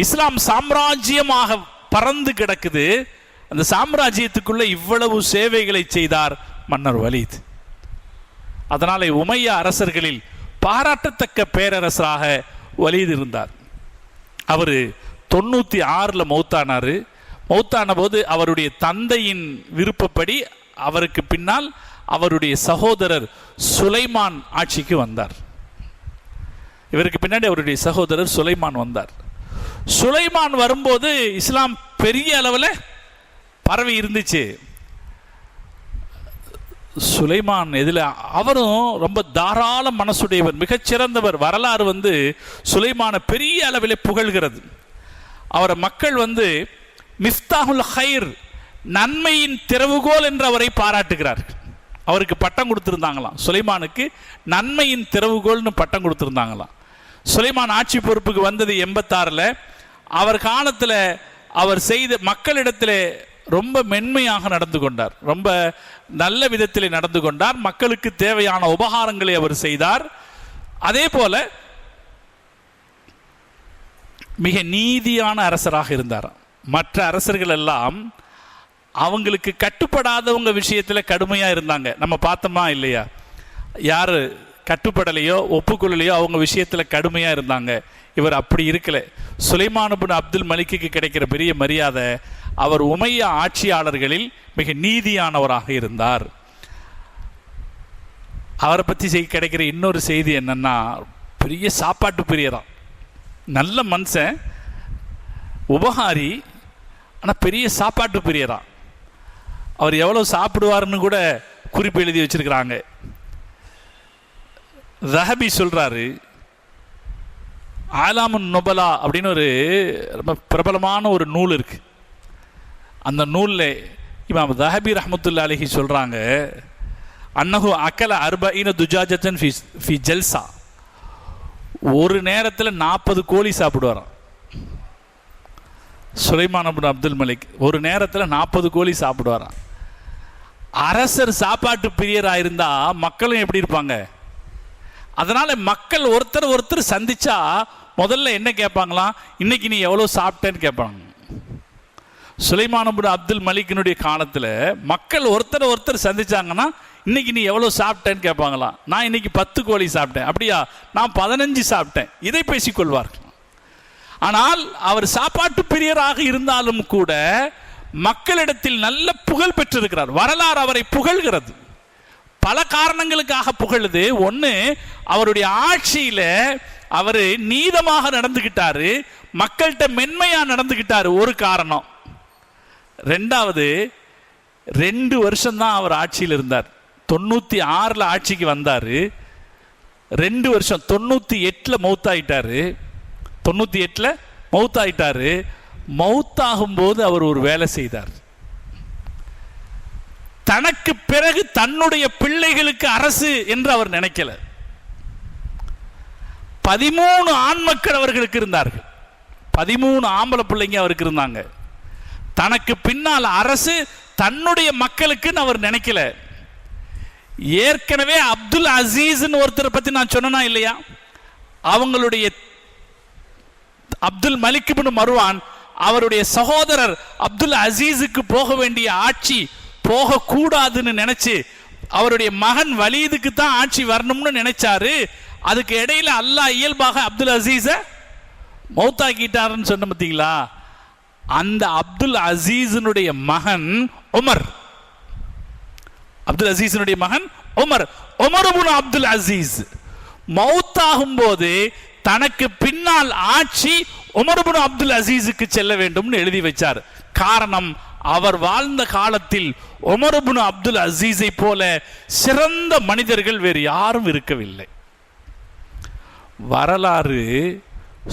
இஸ்லாம் சாம்ராஜ்யமாக பறந்து கிடக்குது. அந்த சாம்ராஜ்யத்துக்குள்ள இவ்வளவு சேவைகளை செய்தார் மன்னர் வலீத். அதனாலே உமையா அரசர்களில் பாராட்டத்தக்க பேரரசராக வலீத் இருந்தார். அவர் 96 மௌத்தானாரு. மௌத்தான போது அவருடைய தந்தையின் விருப்பப்படி அவருக்கு பின்னால் அவருடைய சகோதரர் சுலைமான் ஆட்சிக்கு வந்தார். இவருக்கு பின்னாடி அவருடைய சகோதரர் சுலைமான் வந்தார். சுலைமான் வரும்போது இஸ்லாம் பெரிய அளவில் பரவி இருந்துச்சு. சுலைமான் எதில் அவரும் ரொம்ப தாராள மனசுடையவர், மிகச்சிறந்தவர். வரலாறு சுலைமான பெரிய அளவில் புகழ்கிறது. அவரை மக்கள் மிஃப்தாஹுல் ஹைர், நன்மையின் திறவுகோல் என்று அவரை பாராட்டுகிறார்கள். அவருக்கு பட்டம் கொடுத்திருந்தாங்களாம். சுலைமானுக்கு நன்மையின் திறவுகோல்னு பட்டம் கொடுத்திருந்தாங்களாம். சுலைமான் ஆட்சி பொறுப்புக்கு வந்தது 86. அவர் காலத்தில் அவர் செய்த மக்களிடத்தில் ரொம்ப மென்மையாக நடந்து கொண்டார், ரொம்ப நல்ல விதத்தில் நடந்து கொண்டார். மக்களுக்கு தேவையான உபகாரங்களை அவர் செய்தார். அதே போல மிக நீதியான அரசராக இருந்தார். மற்ற அரசர்கள் எல்லாம் அவங்களுக்கு கட்டுப்படாதவங்க விஷயத்தில் கடுமையாக இருந்தாங்க. நம்ம பார்த்தோமா இல்லையா? யார் கட்டுப்படலையோ ஒப்புக்கொள்ளலையோ அவங்க விஷயத்தில் கடுமையாக இருந்தாங்க. இவர் அப்படி இருக்கல. சுலைமான் இப்னு அப்துல் மலிக்கு கிடைக்கிற பெரிய மரியாதை, அவர் உமையா ஆட்சியாளர்களில் மிக நீதியானவராக இருந்தார். அவரை பற்றி கிடைக்கிற இன்னொரு செய்தி என்னன்னா, பெரிய சாப்பாட்டு பிரியரான், நல்ல மனுஷன், உபகாரி, ஆனால் பெரிய சாப்பாட்டு பிரியரான். அவர் எவ்வளோ சாப்பிடுவார்னு கூட குறிப்பு எழுதி வச்சிருக்கிறாங்க. ரஹபி சொல்றாரு, ஆலாமுன் நுபலா அப்படின்னு ஒரு ரொம்ப பிரபலமான ஒரு நூல் இருக்கு. அந்த நூலில் இமாம் ரஹபி ரஹ்மத்துல்லாஹி அலைஹி சொல்றாங்க, அன்னஹு அக்கல அர்பஈன துஜாஜத்தன் ஃபி ஜல்சா, ஒரு நேரத்தில் 40 கோழி சாப்பிடுவாராம் சுலைமான் இப்னு அப்துல் மலிக். ஒரு நேரத்தில் 40 கோழி சாப்பிடுவாராம். அரசர் சாப்பாட்டு பிரியராக இருந்தா மக்களும் எப்படி இருப்பாங்க? அதனால மக்கள் ஒருத்தர் சந்திச்சா முதல்ல என்ன கேட்பாங்களாம், இன்னைக்கு நீ எவ்வளோ சாப்பிட்டேன்னு கேட்பாங்க. சுலைமான் இப்னு அப்துல் மலிக்கினுடைய காலத்தில் மக்கள் ஒருத்தர் சந்திச்சாங்கன்னா இன்னைக்கு நீ எவ்வளோ சாப்பிட்டேன்னு கேட்பாங்களாம். நான் இன்னைக்கு 10 கோழி சாப்பிட்டேன். அப்படியா? நான் 15 சாப்பிட்டேன். இதை பேசிக்கொள்வார்கள். ஆனால் அவர் சாப்பாட்டு பிரியராக இருந்தாலும் கூட மக்களிடத்தில் நல்ல புகழ் பெற்றிருக்கிறார். வரலாறு அவரை புகழ்கிறது. பல காரணங்களுக்காக புகழுது. ஒன்று, அவருடைய ஆட்சியில அவர் நீதமாக நடந்துகிட்டாரு, மக்கள்கிட்ட மென்மையா நடந்துகிட்டாரு, ஒரு காரணம். ரெண்டாவது, 2 வருஷம்தான் அவர் ஆட்சியில் இருந்தார். 96 ஆட்சிக்கு வந்தாரு. 2 வருஷம் 98 மௌத்தாயிட்டாரு. 98 மௌத்தாயிட்டாரு. மௌத்தாகும் போது அவர் ஒரு வேலை செய்தார். தனக்கு பிறகு தன்னுடைய பிள்ளைகளுக்கு அரசு என்று அவர் நினைக்கல. 13 ஆண் மக்கள் அவர்களுக்கு இருந்தார்கள். 13 ஆம்பளை பிள்ளைங்க அவருக்கு இருந்தாங்க. தனக்கு பின்னால் அரசு தன்னுடைய மக்களுக்கு அவர் நினைக்கல. ஏற்கனவே அப்துல் அசீஸ் ஒருத்தரை பத்தி நான் சொன்னா இல்லையா, அவங்களுடைய அப்துல் மலிக் இப்னு மர்வான் அவருடைய சகோதரர் அப்துல் அசீஸுக்கு போக வேண்டிய ஆட்சி போக கூடாதுன்னு நினைச்சு அவருடைய மகன் வலீதுக்கு தான் ஆட்சி வரணும்னு நினைச்சாரு. அதுக்கு இடையில அல்லாஹ் இயல்பாக அப்துல் அசீஸ மௌத்தாக்கிட்டாருன்னு சொன்ன பார்த்தீங்களா? அந்த அப்துல் அசீஸினுடைய மகன் உமர், அப்துல் அசீஸினுடைய மகன் Umar, Umar ibn Abdul Azeez மௌத்தாகும் போது தனக்கு பின்னால் ஆட்சி உமர் இப்னு அப்துல் அசீஸுக்கு செல்ல வேண்டும்னு எழுதி வச்சார். காரணம், அவர் வாழ்ந்த காலத்தில் உமர் இப்னு அப்துல் அசீஸை போல சிறந்த மனிதர்கள் வேறு யாரும் இருக்கவில்லை. வரலாறு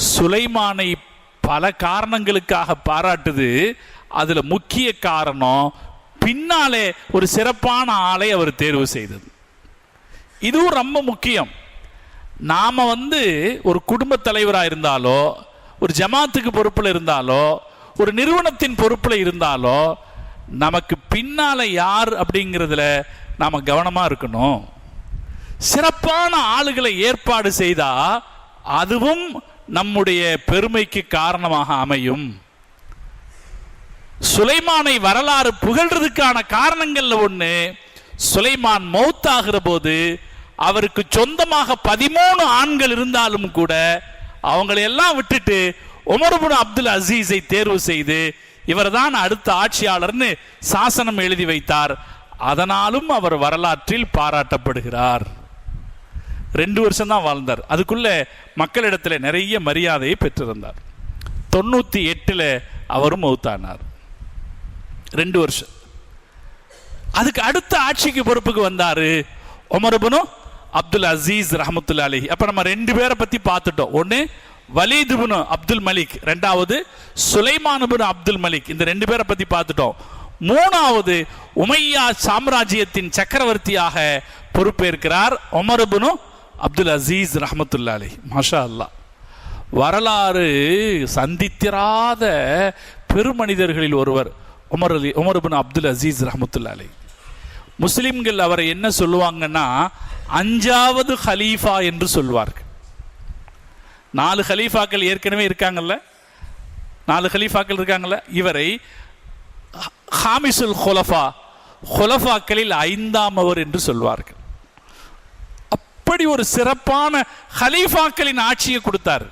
சுலைமானை பல காரணங்களுக்காக பாராட்டுது. அதுல முக்கிய காரணம், பின்னாலே ஒரு சிறப்பான ஆளை அவர் தேர்வு செய்தது. இதுவும் ரொம்ப முக்கியம். நாம ஒரு குடும்ப தலைவராக இருந்தாலோ, ஒரு ஜமாத்துக்கு பொறுப்புல இருந்தாலோ, ஒரு நிறுவனத்தின் பொறுப்புல இருந்தாலோ, நமக்கு பின்னால யார் அப்படிங்கிறதுல நாம கவனமா இருக்கணும். சிறப்பான ஆளுகளை ஏற்பாடு செய்தா அதுவும் நம்முடைய பெருமைக்கு காரணமாக அமையும். சுலைமானை வரலாறு புகழ்றதுக்கான காரணங்கள்ல ஒண்ணு, சுலைமான் மௌத்தாகிற போது அவருக்கு சொந்தமாக 13 ஆண்கள் இருந்தாலும் கூட அவங்களை எல்லாம் விட்டுட்டு உமர் இப்னு அப்துல் அசீஸை தேர்வு செய்து இவர்தான் அடுத்த ஆட்சியாளர்னு சாசனம் எழுதி வைத்தார். அதனாலும் அவர் வரலாற்றில் பாராட்டப்படுகிறார். 2 வருஷம் தான் வாழ்ந்தார். அதுக்குள்ள மக்களிடத்தில் நிறைய மரியாதையை பெற்றிருந்தார். 98 அவரும் மௌத்தானார். 2 வருஷம். அதுக்கு அடுத்த ஆட்சிக்கு பொறுப்புக்கு வந்தாரு உமர் இப்னு அப்துல் அசீஸ் ரஹ்மத்துல்லாஹி அலைஹி. அப்ப நம்ம 2 பேரை பத்தி பார்த்துட்டோம். ஒன்னு வலீத் இப்னு அப்துல் மலிக், ரெண்டாவது சுலைமான் இப்னு அப்துல் மலிக். இந்த 2 பேரை பத்தி பார்த்துட்டோம். மூணாவது உமையா சாம்ராஜ்யத்தின் சக்கரவர்த்தியாக பொறுப்பேற்கிறார் உமர் இப்னு அப்துல் அசீஸ் ரஹ்மத்துல்லாஹி அலைஹி. மாஷா அல்லாஹ். வரலாறு சந்தித்திராத பெருமனிதர்களில் ஒருவர். உமர் இப்னு அப்துல் அசீஸ் ரஹ்மத்துல்லாஹி அலைஹி. முஸ்லிம்கள் அவரை என்ன சொல்லுவாங்கன்னா 5வது ஹலீஃபா என்று சொல்வார்கள். 4 ஹலீஃபாக்கள் ஏற்கனவே இருக்காங்கல்ல, 4 ஹலீஃபாக்கள் இருக்காங்கல்ல, இவரை ஹாமிசுல் ஹுலஃபாக்களில் 5ஆமவர் என்று சொல்வார்கள். அப்படி ஒரு சிறப்பான ஹலீஃபாக்களின் ஆட்சியை கொடுத்தார்.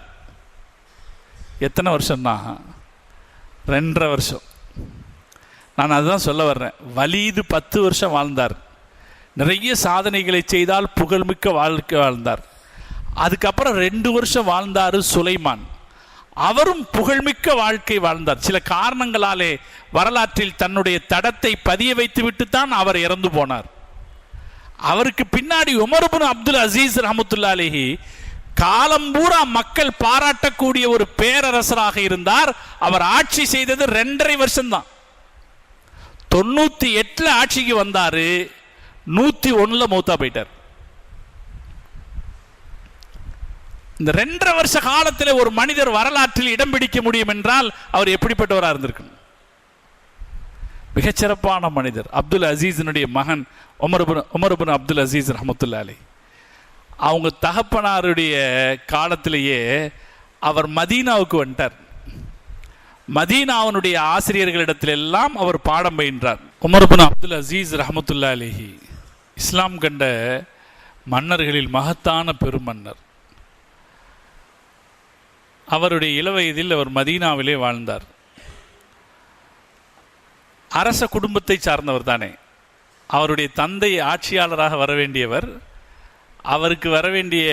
எத்தனை வருஷம்னா 2.5 வருஷம். நான் அதுதான் சொல்ல வர்றேன். வலீது 10 வருஷம் வாழ்ந்தார், நிறைய சாதனைகளை செய்தால் புகழ்மிக்க வாழ்க்கை வாழ்ந்தார். அதுக்கப்புறம் 2 வருஷம் வாழ்ந்தார் சுலைமான், அவரும் புகழ்மிக்க வாழ்க்கை வாழ்ந்தார். சில காரணங்களாலே வரலாற்றில் தன்னுடைய தடத்தை பதிய வைத்து விட்டுத்தான் அவர் இறந்து போனார். அவருக்கு பின்னாடி உமர் இப்னு அப்துல் அசீஸ் ரஹ்மத்துல்லாஹி அலைஹி காலம் பூரா மக்கள் பாராட்டக்கூடிய ஒரு பேரரசராக இருந்தார். அவர் ஆட்சி செய்தது 2.5 வருஷம்தான். 98 ஆட்சிக்கு வந்தாரு, 101 மௌத்தா போயிட்டார். இந்த 2.5 வருஷ காலத்தில் ஒரு மனிதர் வரலாற்றில் இடம் பிடிக்க முடியும் என்றால் அவர் எப்படிப்பட்டவராக இருந்திருக்கணும்? மிகச்சிறப்பான மனிதர். அப்துல் அசீஸினுடைய மகன் உமர் இப்னு அப்துல் அசீஸ் ரஹ்மத்துல்லாஹி அலைஹி, அவங்க தகப்பனாருடைய காலத்திலேயே அவர் மதீனாவுக்கு வந்துட்டார். மதீனாவுடைய ஆசிரியர்களிடத்திலெல்லாம் அவர் பாடம் பயின்றார். உமர் இப்னு அப்துல் அசீஸ் ரஹ்மத்துல்லாஹி அலைஹி இஸ்லாம் கண்ட மன்னர்களில் மகத்தான பெருமன்னர். அவருடைய இளவயதில் அவர் மதீனாவிலே வாழ்ந்தார். அரச குடும்பத்தை சார்ந்தவர் தானே. அவருடைய தந்தை ஆட்சியாளராக வர வேண்டியவர், அவருக்கு வர வேண்டிய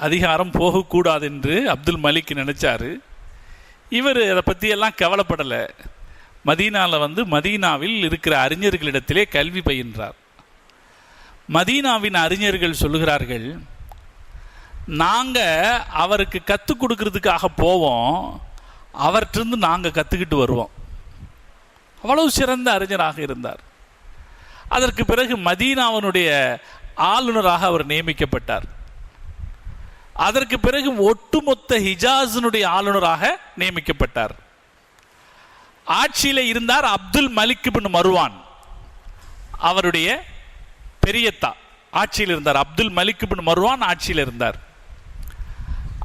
அதிகாரம் போகக்கூடாது என்று அப்துல் மலிக் நினைச்சாரு. இவர் அதை பற்றியெல்லாம் கவலைப்படலை. மதீனாவில் இருக்கிற அறிஞர்களிடத்திலே கல்வி பயின்றார். மதீனாவின் அறிஞர்கள் சொல்லுகிறார்கள், நாங்கள் அவருக்கு கற்றுக் கொடுக்கறதுக்காக போவோம், அவர்கிட்ட நாங்கள் கற்றுக்கிட்டு வருவோம். அவ்வளவு சிறந்த அறிஞராக இருந்தார். அதற்கு பிறகு மதீனாவினுடைய ஆளுநராக அவர் நியமிக்கப்பட்டார். அதற்கு பிறகு ஒட்டுமொத்த ஹிஜாஸினுடைய ஆளுநராக நியமிக்கப்பட்டார். ஆட்சியில் இருந்தார் அப்துல் மலிக் இப்னு மர்வான், அவருடைய பெரியத்தா ஆட்சியில் இருந்தார். அப்துல் மலிக் இப்னு மர்வான் ஆட்சியில் இருந்தார்.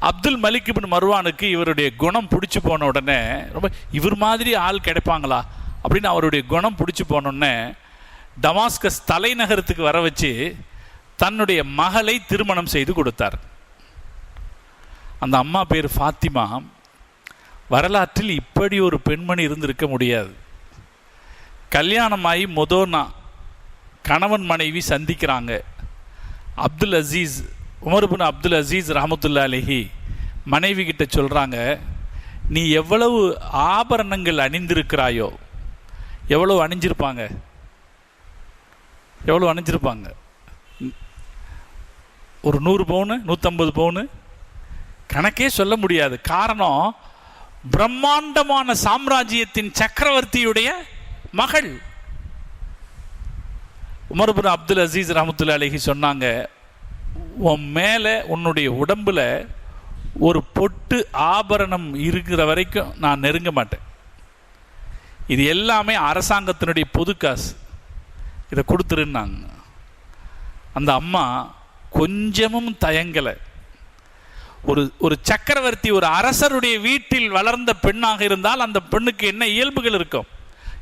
அப்துல் மலிக் இப்னு மர்வானுக்கு இவருடைய குணம் பிடிச்சி போன உடனே, ரொம்ப இவர் மாதிரி ஆள் கிடைப்பாங்களா அப்படின்னு அவருடைய குணம் பிடிச்சி போனோடனே டமாஸ்கஸ் தலைநகரத்துக்கு வர வச்சு தன்னுடைய மகளை திருமணம் செய்து கொடுத்தார். அந்த அம்மா பேர் ஃபாத்திமா. வரலாற்றில் இப்படி ஒரு பெண்மணி இருந்திருக்க முடியாது. கல்யாணமாகி முதோனா கணவன் மனைவி சந்திக்கிறாங்க. அப்துல் அசீஸ் உமர் இப்னு அப்துல் அசீஸ் ரஹ்மத்துல்லாஹி அலைஹி மனைவி கிட்ட சொல்கிறாங்க, நீ எவ்வளவு ஆபரணங்கள் அணிந்திருக்கிறாயோ, எவ்வளவு அணிஞ்சிருப்பாங்க, எவ்வளவு அணிஞ்சிருப்பாங்க, ஒரு 100 பவுனு 150 பவுனு கணக்கே சொல்ல முடியாது. காரணம், பிரம்மாண்டமான சாம்ராஜ்யத்தின் சக்கரவர்த்தியுடைய மகள். உமர் இப்னு அப்துல் அசீஸ் ரஹ்மத்துல்லாஹி அலைஹி சொன்னாங்க, உன் மேலே உன்னுடைய உடம்புல ஒரு பொட்டு ஆபரணம் இருக்கிற வரைக்கும் நான் நெருங்க மாட்டேன். இது எல்லாமே அரசாங்கத்தினுடைய பொது காசு, இதை கொடுத்துருன்னாங்க. அந்த அம்மா கொஞ்சமும் தயங்கலை. ஒரு சக்கரவர்த்தி, ஒரு அரசருடைய வீட்டில் வளர்ந்த பெண்ணாக இருந்தால் அந்த பெண்ணுக்கு என்ன இயல்புகள் இருக்கும்,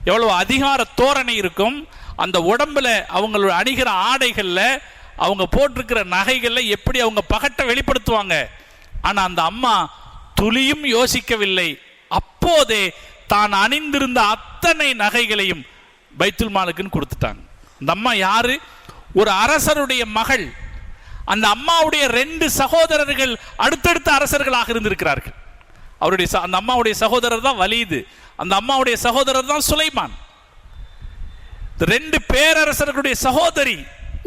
எவ்வளவு அதிகார தோரணை இருக்கும், அந்த உடம்புல அவங்களோட அணிகிற ஆடைகளில் அவங்க போட்டிருக்கிற நகைகளில் எப்படி அவங்க பகட்டை வெளிப்படுத்துவாங்க. ஆனால் அந்த அம்மா துளியும் யோசிக்கவில்லை. அப்போதே தான் அணிந்திருந்த அத்தனை நகைகளையும் பைத்துல் மாலுக்குன்னு கொடுத்துட்டாங்க. அந்த அம்மா யாரு? ஒரு அரசருடைய மகள். அந்த அம்மாவுடைய 2 சகோதரர்கள் அடுத்தடுத்த அரசர்களாக இருந்திருக்கிறார்கள். அந்த அம்மாவுடைய சகோதரர் தான் வலீது, அந்த அம்மாவுடைய சகோதரர் தான் சுலைமான். 2 பேரரசர்களுடைய சகோதரி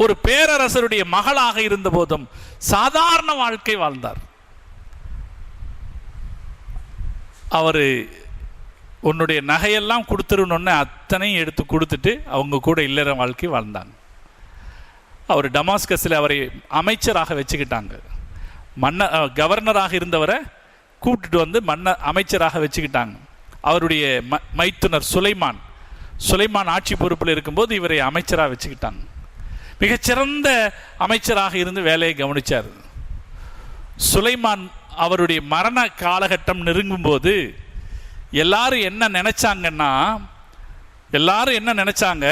ஒரு பேரரசருடைய மகளாக இருந்த போதும் சாதாரண வாழ்க்கை வாழ்ந்தார். அவரு உன்னுடைய நகையெல்லாம் கொடுத்துருன்னு அத்தனையும் எடுத்து கொடுத்துட்டு அவங்க கூட இல்லற வாழ்க்கை வாழ்ந்தாங்க. அவர் டமாஸ்கஸில் அவரை அமைச்சராக வச்சுக்கிட்டாங்க. கவர்னராக இருந்தவரை கூப்பிட்டுட்டு வந்து அமைச்சராக வச்சுக்கிட்டாங்க. அவருடைய மைத்துனர் சுலைமான் ஆட்சி பொறுப்பில் இருக்கும்போது இவரை அமைச்சராக வச்சுக்கிட்டாங்க. மிகச்சிறந்த அமைச்சராக இருந்து வேலையை கவனித்தார். சுலைமான் அவருடைய மரண காலகட்டம் நெருங்கும் போது எல்லாரும் என்ன நினைச்சாங்க,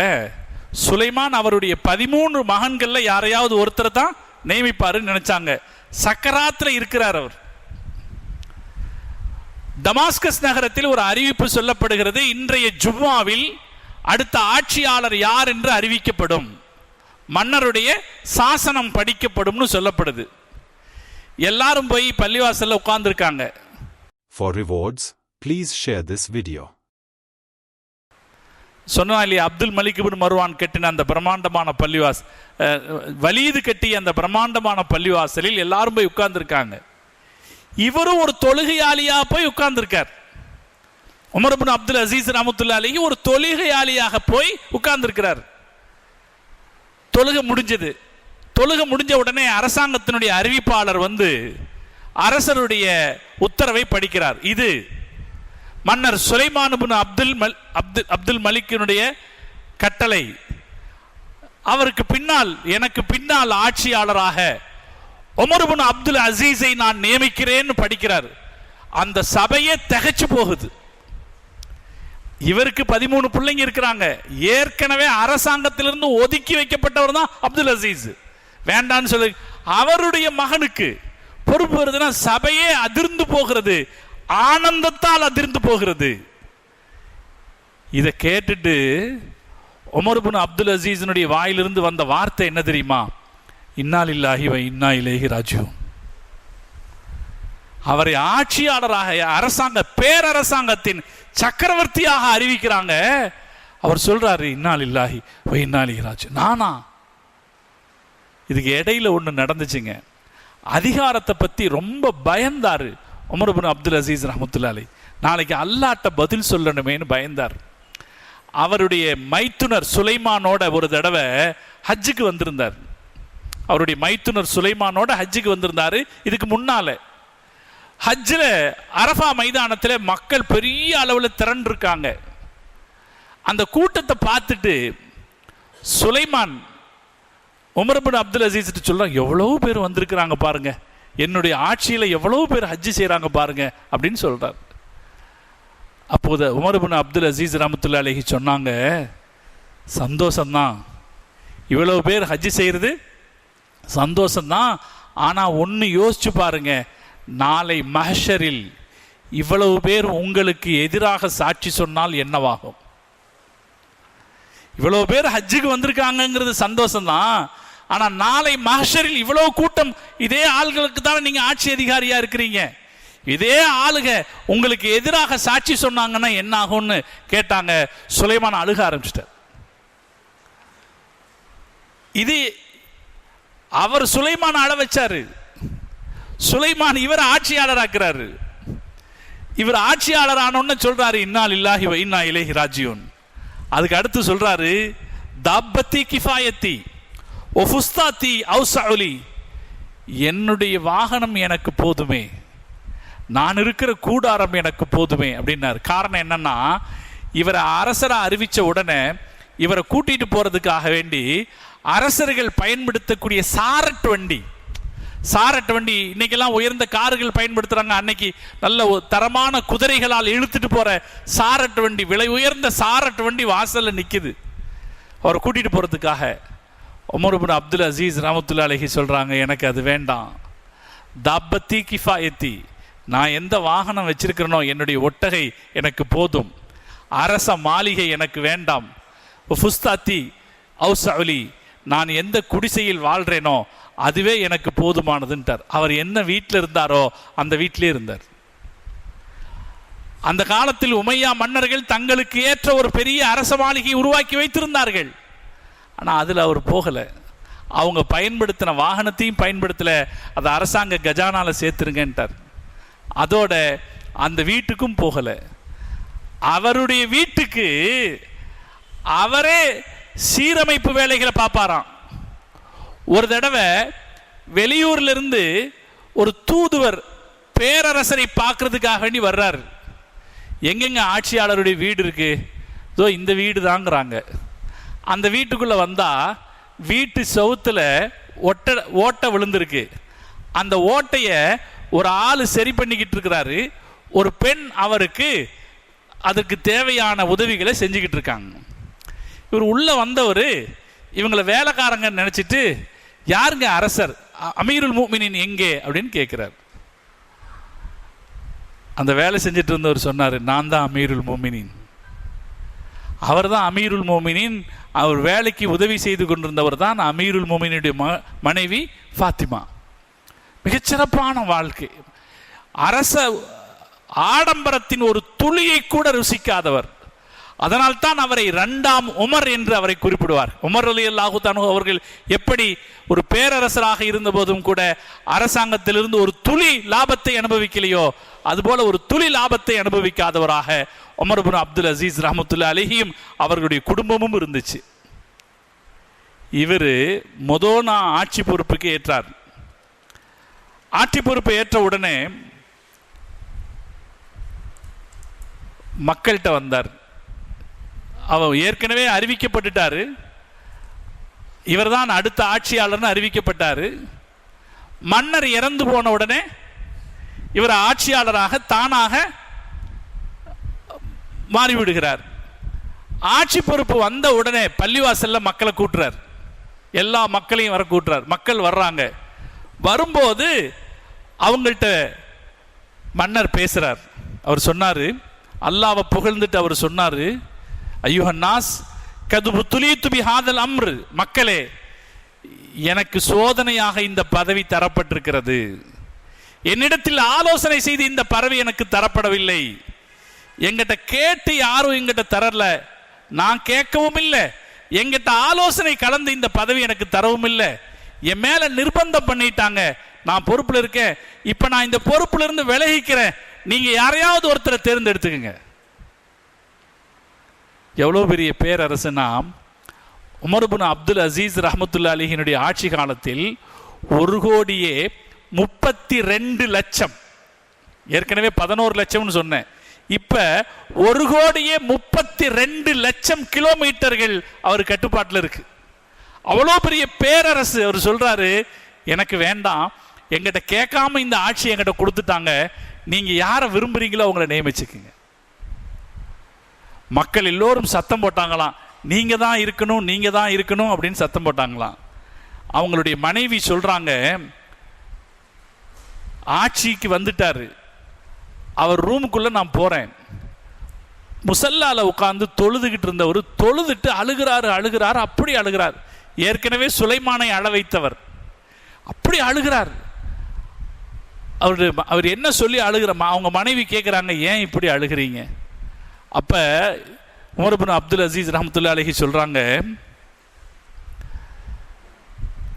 சுலைமான் அவருடைய 13 மகன்கள்ல யாரையாவது ஒருத்தர் தான் நியமிப்பாருன்னு நினைச்சாங்க. சக்கராத்தில் இருக்கிறார் அவர். டமாஸ்கஸ் நகரத்தில் ஒரு அறிவிப்பு சொல்லப்படுகிறது, இன்றைய ஜும்மாவில் அடுத்த ஆட்சியாளர் யார் என்று அறிவிக்கப்படும், மன்னருடைய சாசனம் படிக்கப்படும்னு சொல்லப்படுது. எல்லாரும் போய் பள்ளிவாசல்ல உட்கார்ந்திருக்காங்க. For rewards, please share this video. சொன்னா இல்லையா, அப்துல் மலிக் இப்னு மர்வான் கட்டின அந்த பிரம்மாண்டமான வலீது கட்டிய அந்த பிரம்மாண்டமான பள்ளிவாசலில் எல்லாரும் போய் உட்கார்ந்திருக்காங்க. இவரும் ஒரு தொழுகையாளியா போய் உட்கார்ந்திருக்கார். உமர் இப்னு அப்துல் அசீஸ் ரஹ்மத்துல்லாஹி அலைஹி ஒரு தொழுகையாளியாக போய் உட்கார்ந்திருக்கிறார். தொழுகை முடிஞ்ச உடனே அரசாங்கத்தினுடைய அறிவிப்பாளர் வந்து அரசருடைய உத்தரவை படிக்கிறார். இது மன்னர் சுலைமான் இப்னு அப்துல் மலிக்கினுடைய கட்டளை. அவருக்கு பின்னால், எனக்கு பின்னால் ஆட்சியாளராக உமர் இப்னு அப்துல் அசீஸை நான் நியமிக்கிறேன்னு படிக்கிறார். அந்த சபையே திகைச்சு போகுது. இவருக்கு 13 பிள்ளைங்க இருக்கிறாங்க. ஏற்கனவே அரசாங்கத்திலிருந்து ஒதுக்கி வைக்கப்பட்டவர் தான் அப்துல் அசீஸ். வேண்டான்னு சொல்லி அவருடைய மகனுக்கு பொறுப்பு வருதுன்னா சபையே அதிர்ந்து போகிறது, ஆனந்தத்தால் அதிர்ந்து போகிறது. இதை கேட்டுட்டு உமர் இப்னு அப்துல் அசீஸினுடைய வாயிலிருந்து வந்த வார்த்தை என்ன தெரியுமா? இன்னா லில்லாஹி வ இன்னா இலைஹி ராஜிஊன். அவரை ஆட்சியாளராக பேரரசாங்கத்தின் சக்கரவர்த்தியாக அறிவிக்கிறாங்க. அவர் சொல்றாரு, இன்னா லில்லாஹி வ இன்னா இலைஹி ராஜிஊன். நானா? இதுக்கு இடையில ஒன்று நடந்துச்சுங்க. அதிகாரத்தை பற்றி ரொம்ப பயந்தாரு உமர் இப்னு அப்துல் அசீஸ் ரஹ்மத்துல்லாஹி அலைஹி. நாளைக்கு அல்லாஹ்ட்ட பதில் சொல்லணுமேன்னு பயந்தார். அவருடைய மைத்துனர் சுலைமானோட ஒரு தடவை ஹஜ்ஜுக்கு வந்திருந்தார். அவருடைய மைத்துனர் சுலைமானோட ஹஜ்ஜுக்கு வந்திருந்தாரு. இதுக்கு முன்னால ஹஜ்ஜில் அரஃபா மைதானத்தில் மக்கள் பெரிய அளவில் திரண்டிருக்காங்க. அந்த கூட்டத்தை பார்த்துட்டு சுலைமான் உமர் இப்னு அப்துல் அசீஸ் சொல்றாங்க, எவ்வளவு பேர் வந்திருக்கிறாங்க பாருங்க, என்னுடைய ஆட்சியில் எவ்வளவு பேர் ஹஜ்ஜு செய்கிறாங்க பாருங்க அப்படின்னு சொல்றார். அப்போது உமர் இப்னு அப்துல் அசீஸ் ரஹ்மத்துல்லாஹி அலைஹி சொன்னாங்க, சந்தோஷம்தான், இவ்வளவு பேர் ஹஜ்ஜு செய்கிறது சந்தோஷம்தான். ஆனால் ஒன்று யோசிச்சு பாருங்க, நாளை மஹ்ஷரில் இவ்வளவு பேர் உங்களுக்கு எதிராக சாட்சி சொன்னால் என்னவாகும்? இவ்வளவு பேர் ஹஜ்ஜுக்கு வந்திருக்காங்கிறது சந்தோஷம்தான். ஆனால் நாளை மஹ்ஷரில் இவ்வளவு கூட்டம், இதே ஆள்களுக்கு தானே நீங்கள் ஆட்சி அதிகாரியா இருக்கிறீங்க, இதே ஆளுக உங்களுக்கு எதிராக சாட்சி சொன்னாங்கன்னா என்ன ஆகும்னு கேட்டாங்க. சுலைமான் அழுக ஆரம்பிச்சிட்டார். இது அவர் சுலைமான் அழ வச்சாரு. சுலைமான் இவர் ஆட்சியாளர் ஆக்குறாரு. இவர் ஆட்சியாளர் ஆனோன்னு சொல்றாரு, இன்னா லில்லாஹி வ இன்னா இலைஹி ராஜிஊன். அதுக்கு அடுத்து சொல்றாரு, தாப்பத்தி கிஃபாயத்தி ஒ ஃபுஸ்தாத்தி அவ்ஸஉலி. என்னுடைய வாகனம் எனக்கு போதுமே, நான் இருக்கிற கூடாரம் எனக்கு போதுமே அப்படின்னாரு. காரணம் என்னன்னா, இவரை அரசரா அறிவிச்ச உடனே இவரை கூட்டிட்டு போறதுக்காக வேண்டி அரசர்கள் பயன்படுத்தக்கூடிய சாரட் வண்டி இன்னைக்கெல்லாம் உயர்ந்த கார்கள் பயன்படுத்துறாங்க. அன்னைக்கு நல்ல தரமான குதிரைகளால் இழுத்துட்டு போற சாரட் வண்டி, விலை உயர்ந்த சாரட் வண்டி வாசல்ல நிக்குது. அவரை கூட்டிட்டு போறதுக்காக உமர் இப்னு அப்துல் அசீஸ் ரஹ்மத்துல்லாஹி அலைஹி சொல்றாங்க, எனக்கு அது வேண்டாம். தாப்பத்தி கிஃபாயத்தி, நான் எந்த வாகனம் வச்சிருக்கிறேனோ என்னுடைய ஒட்டகை எனக்கு போதும், அரச மாளிகை எனக்கு வேண்டாம். ஃபுஸ்தாத்தி அவ்ஸஉலி, நான் எந்த குடிசையில் வாழ்றேனோ அதுவே எனக்கு போதுமானதுன்ட்டார். அவர் என்ன வீட்டில் இருந்தாரோ அந்த வீட்டிலே இருந்தார். அந்த காலத்தில் உமையா மன்னர்கள் தங்களுக்கு ஏற்ற ஒரு பெரிய அரச மாளிகை உருவாக்கி வைத்திருந்தார்கள். ஆனால் அதில் அவர் போகலை. அவங்க பயன்படுத்தின வாகனத்தையும் பயன்படுத்தலை. அதை அரசாங்க கஜானால சேர்த்துருங்கன்ட்டார். அதோட அந்த வீட்டுக்கும் போகலை. அவருடைய வீட்டுக்கு அவரே சீரமைப்பு வேலைகளை பார்ப்பாராம். ஒரு தடவை வெளியூர்ல இருந்து ஒரு தூதுவர் பேரரசரை பார்க்கறதுக்காக வேண்டி வர்றாரு. எங்கெங்க ஆட்சியாளருடைய வீடு இருக்கு, இதோ இந்த வீடு தாங்கிறாங்க. அந்த வீட்டுக்குள்ளே வந்தால் வீட்டு செவுத்தில் ஓட்டை விழுந்திருக்கு. அந்த ஓட்டையை ஒரு ஆள் சரி பண்ணிக்கிட்டு இருக்கிறாரு. ஒரு பெண் அவருக்கு அதுக்கு தேவையான உதவிகளை செஞ்சுக்கிட்டு இருக்காங்க. இவர் உள்ளே வந்தவர் இவங்களை வேலைக்காரங்க நினச்சிட்டு, யாருங்க அரசர், அமீருல் முஃமினீன் எங்கே அப்படின்னு கேட்குறார். அந்த வேலை செஞ்சுட்டு இருந்தவர் சொன்னார், நான் தான் அமீருல் முஃமினீன். அவர் தான் அமீருல் முஃமினீன். அவர் வேலைக்கு உதவி செய்து கொண்டிருந்தவர் தான் அமீருல் முஃமினீனுடைய மனைவி ஃபாத்திமா. மிகச்சிறப்பான வாழ்க்கை. அரச ஆடம்பரத்தின் ஒரு துளியை கூட ருசிக்காதவர். அதனால் தான் அவரை 2ஆம் உமர் என்று அவரை குறிப்பிடுவார். உமர் ரலியல்லாஹு தஆலா அவர்கள் எப்படி ஒரு பேரரசராக இருந்த போதும் கூட அரசாங்கத்திலிருந்து ஒரு துளி லாபத்தை அனுபவிக்கலையோ, அதுபோல ஒரு துளி லாபத்தை அனுபவிக்காதவராக உமர் இப்னு அப்துல் அசீஸ் ரஹ்மத்துல்லாஹி அலைஹிம் அவர்களுடைய குடும்பமும் இருந்துச்சு. இவர் மொதோனா ஆட்சி பொறுப்புக்கு ஏற்றார். ஆட்சி பொறுப்பை ஏற்ற உடனே மக்கள்கிட்ட வந்தார். அவர் ஏற்கனவே அறிவிக்கப்பட்டுட்டாரு, இவர் தான் அடுத்த ஆட்சியாளர்னு அறிவிக்கப்பட்டார். மன்னர் இறந்து போன உடனே இவர் ஆட்சியாளராக தானாக மாறிவிடுகிறார். ஆட்சி பொறுப்பு வந்த உடனே பள்ளிவாசல்ல மக்களை கூட்டுறார். எல்லா மக்களையும் வர கூட்டுறார். மக்கள் வர்றாங்க. வரும்போது அவங்கள்ட்ட மன்னர் பேசுறார். அவர் சொன்னார், அல்லாஹ்வை புகழ்ந்துட்டு அவர் சொன்னார், ஐயுஹன்னாஸ் கதுபு துலீத்து பிஹாதல் அம்ரு, மக்களே எனக்கு சோதனையாக இந்த பதவி தரப்பட்டிருக்கிறது. என்னிடத்தில் ஆலோசனை செய்து இந்த பதவி எனக்கு தரப்படவில்லை. எங்கிட்ட கேட்டு யாரும் எங்கிட்ட தரல, நான் கேட்கவும் இல்லை. எங்கிட்ட ஆலோசனை கலந்து இந்த பதவி எனக்கு தரவும் இல்லை. என் மேல நிர்பந்தம் பண்ணிட்டாங்க. நான் பொறுப்புல இருக்கேன். இப்ப நான் இந்த பொறுப்புல இருந்து விலகிக்கிறேன். நீங்க யாரையாவது ஒருத்தரை தேர்ந்தெடுத்துக்கங்க. எவ்வளவு பெரிய பேரரசுனா, உமர் இப்னு அப்துல் அசீஸ் ரஹ்மத்துல்லாஹி அலைஹினுடைய ஆட்சி காலத்தில் 1,32,00,000, ஏற்கனவே 11 லட்சம்னு சொன்னேன், இப்ப 1,32,00,000 கிலோமீட்டர்கள் அவர் கட்டுப்பாட்டில் இருக்கு. அவ்வளோ பெரிய பேரரசு. அவர் சொல்றாரு, எனக்கு வேண்டாம், எங்கிட்ட கேட்காம இந்த ஆட்சி எங்கிட்ட கொடுத்துட்டாங்க, நீங்க யாரை விரும்புறீங்களோ அவங்களை நியமிச்சுக்குங்க. மக்கள் எல்லோரும் சத்தம் போட்டாங்களாம், நீங்க தான் இருக்கணும், நீங்க தான் இருக்கணும் அப்படின்னு சத்தம் போட்டாங்களாம். அவங்களுடைய மனைவி சொல்றாங்க, ஆட்சிக்கு வந்துட்டாரு, அவர் ரூமுக்குள்ள நான் போறேன். முசல்லால உட்கார்ந்து தொழுதுகிட்டு இருந்தவர் தொழுதுட்டு அழுகிறாரு. அப்படி அழுகிறார். ஏற்கனவே சுலைமானை அழ வைத்தவர். அப்படி அழுகிறார். அவர் என்ன சொல்லி அழுகிற, அவங்க மனைவி கேட்குறாங்க, ஏன் இப்படி அழுகிறீங்க? அப்ப உமர் இப்னு அப்துல் அசீஸ் ரஹ்மத்துல்லாஹி அலைஹி சொல்றாங்க,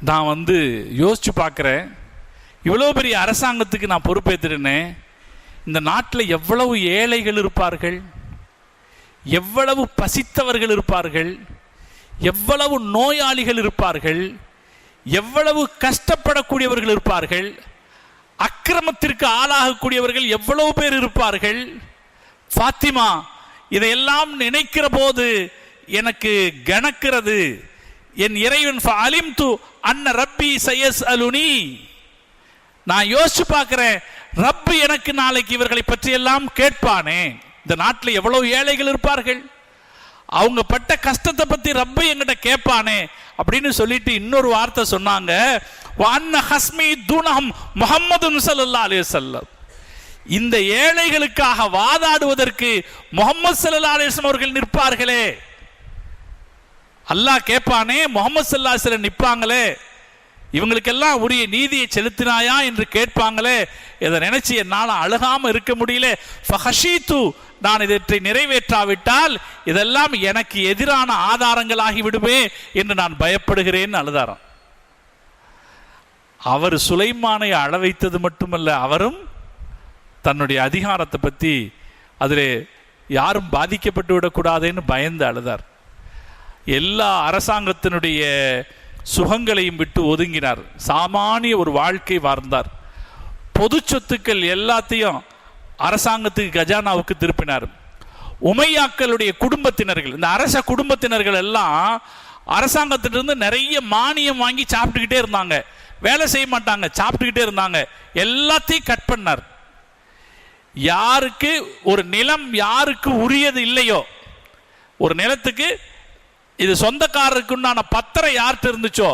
நான் யோசிச்சு பார்க்குறேன், இவ்வளோ பெரிய அரசாங்கத்துக்கு நான் பொறுப்பேற்றுட்டேனே, இந்த நாட்டில் எவ்வளவு ஏழைகள் இருப்பார்கள், எவ்வளவு பசித்தவர்கள் இருப்பார்கள், எவ்வளவு நோயாளிகள் இருப்பார்கள், எவ்வளவு கஷ்டப்படக்கூடியவர்கள் இருப்பார்கள், அக்கிரமத்திற்கு ஆளாகக்கூடியவர்கள் எவ்வளவு பேர் இருப்பார்கள். ஃபாத்திமா, இதையெல்லாம் நினைக்கிற போது எனக்கு கணக்கிறது. என் இறைவன் ஃபஅலிம்து அன்ன ரப்பி சயஸ்அலுனி, நான் யோசிச்சு பார்க்கிறேன், ரப்பு எனக்கு நாளைக்கு இவர்களை பற்றி எல்லாம் கேட்பானே. இந்த நாட்டில் எவ்வளவு ஏழைகள் இருப்பார்கள், அவங்க பட்ட கஷ்டத்தை பத்தி ரப்பு என்கிட்ட கேட்பானே அப்படின்னு சொல்லிட்டு இன்னொரு வார்த்தை சொன்னாங்க, வஅன்ன ஹஸ்மி துனஹம் முஹம்மதுன் ஸல்லல்லாஹு அலைஹி வஸல்லம், இந்த ஏழைகளுக்காக வாதாடுவதற்கு முஹம்மது ஸல்லல்லாஹு அலைஹி வஸல்லம் அவர்கள் நிற்பார்களே, அல்லாஹ் கேட்பானே, முஹம்மது ஸல்லல்லாஹு அலைஹி வஸல்லம் நிற்பாங்களே, இவங்களுக்கெல்லாம் உரிய நீதியை செலுத்தினாயா என்று கேட்பாங்களே, இதை நினைச்சு என்னால் அழுகாம இருக்க முடியல. ஃபஹஷீது, நான் இதை நிறைவேற்றாவிட்டால் இதெல்லாம் எனக்கு எதிரான ஆதாரங்களாகி விடுமே என்று நான் பயப்படுகிறேன் அழுதாராம். அவர் சுலைமானை அழ வைத்தது மட்டுமல்ல, அவரும் தன்னுடைய அதிகாரத்தை பற்றி அதில் யாரும் பாதிக்கப்பட்டு விடக்கூடாதுன்னு பயந்து அழுதார். எல்லா அரசாங்கத்தினுடைய சுகங்களையும் விட்டு ஒதுங்கினார். சாமானிய ஒரு வாழ்க்கை வாழ்ந்தார். பொது சொத்துக்கள் எல்லாத்தையும் அரசாங்கத்துக்கு கஜானாவுக்கு திருப்பினார். உமையாக்களுடைய குடும்பத்தினர்கள், இந்த அரச குடும்பத்தினர்கள் எல்லாம் அரசாங்கத்திலிருந்து நிறைய மானியம் வாங்கி சாப்பிட்டுக்கிட்டே இருந்தாங்க. வேலை செய்ய மாட்டாங்க, சாப்பிட்டுக்கிட்டே இருந்தாங்க. எல்லாத்தையும் கட் பண்ணார். யாருக்கு ஒரு நிலம் யாருக்கு உரியது இல்லையோ, ஒரு நிலத்துக்கு இது சொந்தக்காரருக்குண்டான பத்திரம் யார்கிட்ட இருந்துச்சோ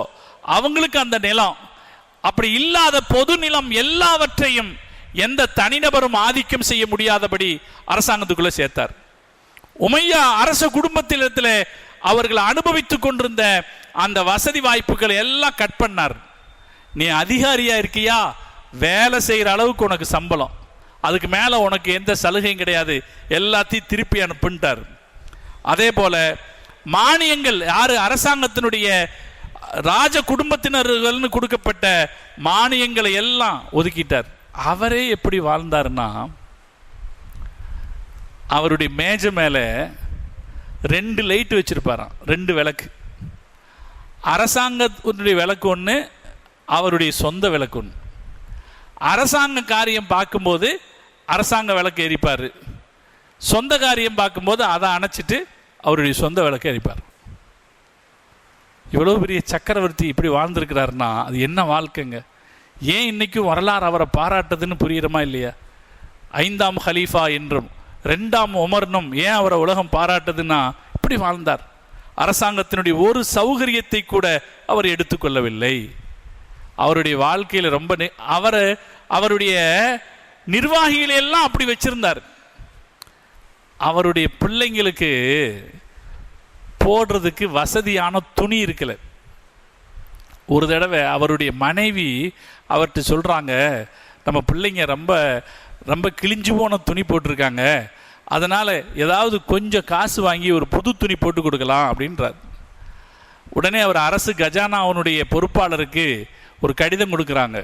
அவங்களுக்கு அந்த நிலம், அப்படி இல்லாத பொது நிலம் எல்லாவற்றையும் எந்த தனிநபரும் ஆதிக்கம் செய்ய முடியாதபடி அரசாங்கத்துக்குள்ள சேர்த்தார். உமையா அரச குடும்பத்திலே அவர்கள் அனுபவித்துக் கொண்டிருந்த அந்த வசதி வாய்ப்புகளை எல்லாம் கட் பண்ணார். நீ அதிகாரியா இருக்கியா, வேலை செய்யற அளவுக்கு உனக்கு சம்பளம், அதுக்கு மேல உனக்கு எந்த சலுகையும் கிடையாது, எல்லாத்தையும் திருப்பி அனுப்புட்டார். அதே போல மானியங்கள் யாரு அரசாங்கத்தினுடைய ராஜ குடும்பத்தினர்கள்னு கொடுக்கப்பட்ட மானியங்களை எல்லாம் ஒதுக்கிட்டார். அவரே எப்படி வாழ்ந்தார்னா, அவருடைய மேஜை மேல 2 லைட் வச்சிருப்பாராம், 2 விளக்கு. அரசாங்கத்தினுடைய விளக்கு ஒன்று, அவருடைய சொந்த விளக்கு ஒன்று. அரசாங்க காரியம் பார்க்கும்போது அரசாங்க விளக்கு எரிப்பார், சொந்த காரியம் பார்க்கும்போது அதை அணைச்சிட்டு அவருடைய சொந்த விளக்கு எரிப்பார். இவ்வளோ பெரிய சக்கரவர்த்தி இப்படி வாழ்ந்திருக்கிறாருன்னா அது என்ன வாழ்க்கைங்க? ஏன் இன்னைக்கும் வரலாறு அவரை பாராட்டுதுன்னு புரியுறமா இல்லையா? 5ஆம் ஹலீஃபா என்றும் 2ஆம் உமர்னும் ஏன் அவரை உலகம் பாராட்டுதுன்னா இப்படி வாழ்ந்தார். அரசாங்கத்தினுடைய ஒரு சௌகரியத்தை கூட அவர் எடுத்துக்கொள்ளவில்லை. அவருடைய வாழ்க்கையில் ரொம்ப அவருடைய நிர்வாகிகளை எல்லாம் அப்படி வச்சிருந்தார். அவருடைய பிள்ளைங்களுக்கு போடுறதுக்கு வசதியான துணி இருக்கல. ஒரு தடவை அவருடைய மனைவி அவர்கிட்ட சொல்றாங்க, நம்ம பிள்ளைங்க ரொம்ப ரொம்ப கிழிஞ்சு போன துணி போட்டிருக்காங்க, அதனால ஏதாவது கொஞ்சம் காசு வாங்கி ஒரு புது துணி போட்டு கொடுக்கலாம் அப்படின்றார். உடனே அவர் அரசு கஜானாவுடைய பொறுப்பாளருக்கு ஒரு கடிதம் கொடுக்குறாங்க,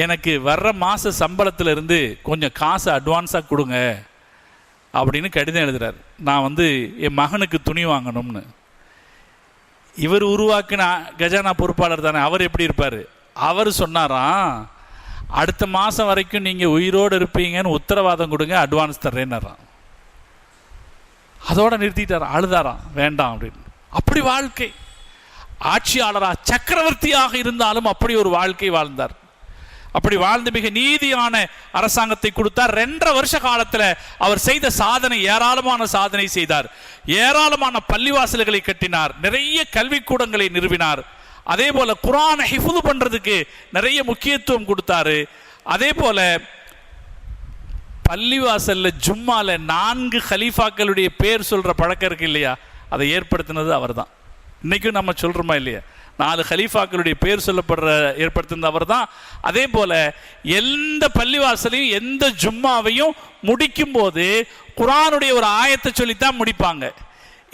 எனக்கு வர்ற மாச சம்பளத்துல இருந்து கொஞ்சம் காசு அட்வான்ஸாக கொடுங்க அப்படின்னு கடிதம் எழுதுறாரு. நான் என் மகனுக்கு துணி வாங்கணும்னு. இவர் உருவாக்கின கஜானா பொறுப்பாளர் தானே, அவர் எப்படி இருப்பார்? அவர் சொன்னாராம், அடுத்த மாதம் வரைக்கும் நீங்கள் உயிரோடு இருப்பீங்கன்னு உத்தரவாதம் கொடுங்க, அட்வான்ஸ் தர்றேன்னாராம். அதோட நிறுத்திட்டாராம், அழுதாராம், வேண்டாம் அப்படின்னு. அப்படி வாழ்க்கை. ஆட்சியாளராக சக்கரவர்த்தியாக இருந்தாலும் அப்படி ஒரு வாழ்க்கை வாழ்ந்தார். அப்படி வாழ்ந்து மிக நீதியான அரசாங்கத்தை கொடுத்தார். 2.5 வருஷ காலத்தில் அவர் செய்த சாதனை, ஏராளமான சாதனை செய்தார். ஏராளமான பள்ளிவாசல்களை கட்டினார், நிறைய கல்விக்கூடங்களை நிறுவினார். அதே போல குர்ஆனை ஹிஃப்து பண்றதுக்கு நிறைய முக்கியத்துவம் கொடுத்தாரு. அதே போல பள்ளிவாசல்ல ஜும்மால 4 ஹலீஃபாக்களுடைய பேர் சொல்ற பழக்கம் இருக்கு இல்லையா, அதை ஏற்படுத்தினது அவர் தான். இன்னைக்கும் நம்ம சொல்றோமா இல்லையா, 4 ஹலீஃபாக்களுடைய பேர் சொல்லப்படுற ஏற்படுத்தினது அவர் தான். அதே போல எந்த பள்ளிவாசலையும் எந்த ஜும்மாவையும் முடிக்கும் போது குர்ஆனுடைய ஒரு ஆயத்தை சொல்லித்தான் முடிப்பாங்க.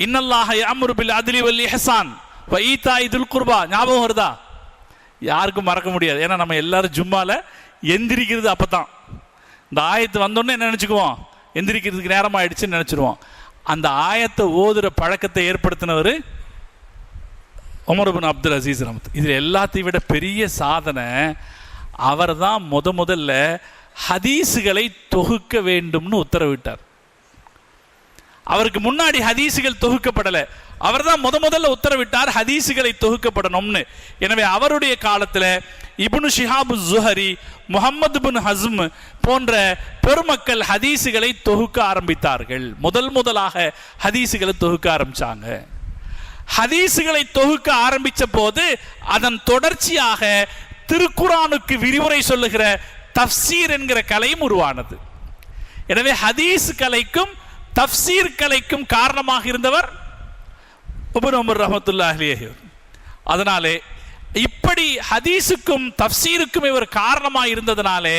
இன்னல்லாஹ யஅமுரு பில் அத்லி வல் இஹ்சான் வ ஈதாஇ துல் குர்பா. ஞாபகம் வருதா? யாருக்கும் மறக்க முடியாது. ஏன்னா நம்ம எல்லாரும் ஜும்மால எந்திரிக்கிறது அப்பதான். இந்த ஆயத்து வந்தோடனே என்ன நினைச்சுக்குவோம், எந்திரிக்கிறதுக்கு நேரம் ஆயிடுச்சுன்னு நினைச்சிருவோம். அந்த ஆயத்தை ஓதுற பழக்கத்தை ஏற்படுத்தினவர் உமர் இப்னு அப்துல் அசீஸ் ரஹ்மத். இதில் எல்லாத்தையும் விட பெரிய சாதனை, அவர் தான் முதல்ல ஹதீஸுகளை தொகுக்க வேண்டும்னு உத்தரவிட்டார். அவருக்கு முன்னாடி ஹதீஸுகள் தொகுக்கப்படலை, அவர் தான் முதல்ல உத்தரவிட்டார் ஹதீஸுகளை தொகுக்கப்படணும்னு. எனவே அவருடைய காலத்தில் இப்னு ஷிஹாபு ஸுஹரி, முஹம்மது பின் ஹஸ்ம் போன்ற பெருமக்கள் ஹதீஸுகளை தொகுக்க ஆரம்பித்தார்கள். முதலாக ஹதீஸுகளை தொகுக்க ஆரம்பிச்சாங்க. ஹதீஸுகளை தொகுக்க ஆரம்பிச்ச போது அதன் தொடர்ச்சியாக திருக்குர்ஆனுக்கு விரிவுரை சொல்லுகிற தஃப்சீர் என்கிற கலையும் உருவானது. எனவே ஹதீஸ் கலைக்கும் தஃப்சீர் கலைக்கும் காரணமாக இருந்தவர் இப்னு உமர் ரஹ்மத்துல்லாஹி அலைஹி. அதனாலே இப்படி ஹதீஸுக்கும் தஃப்சீருக்கும் இவர் காரணமாக இருந்ததனாலே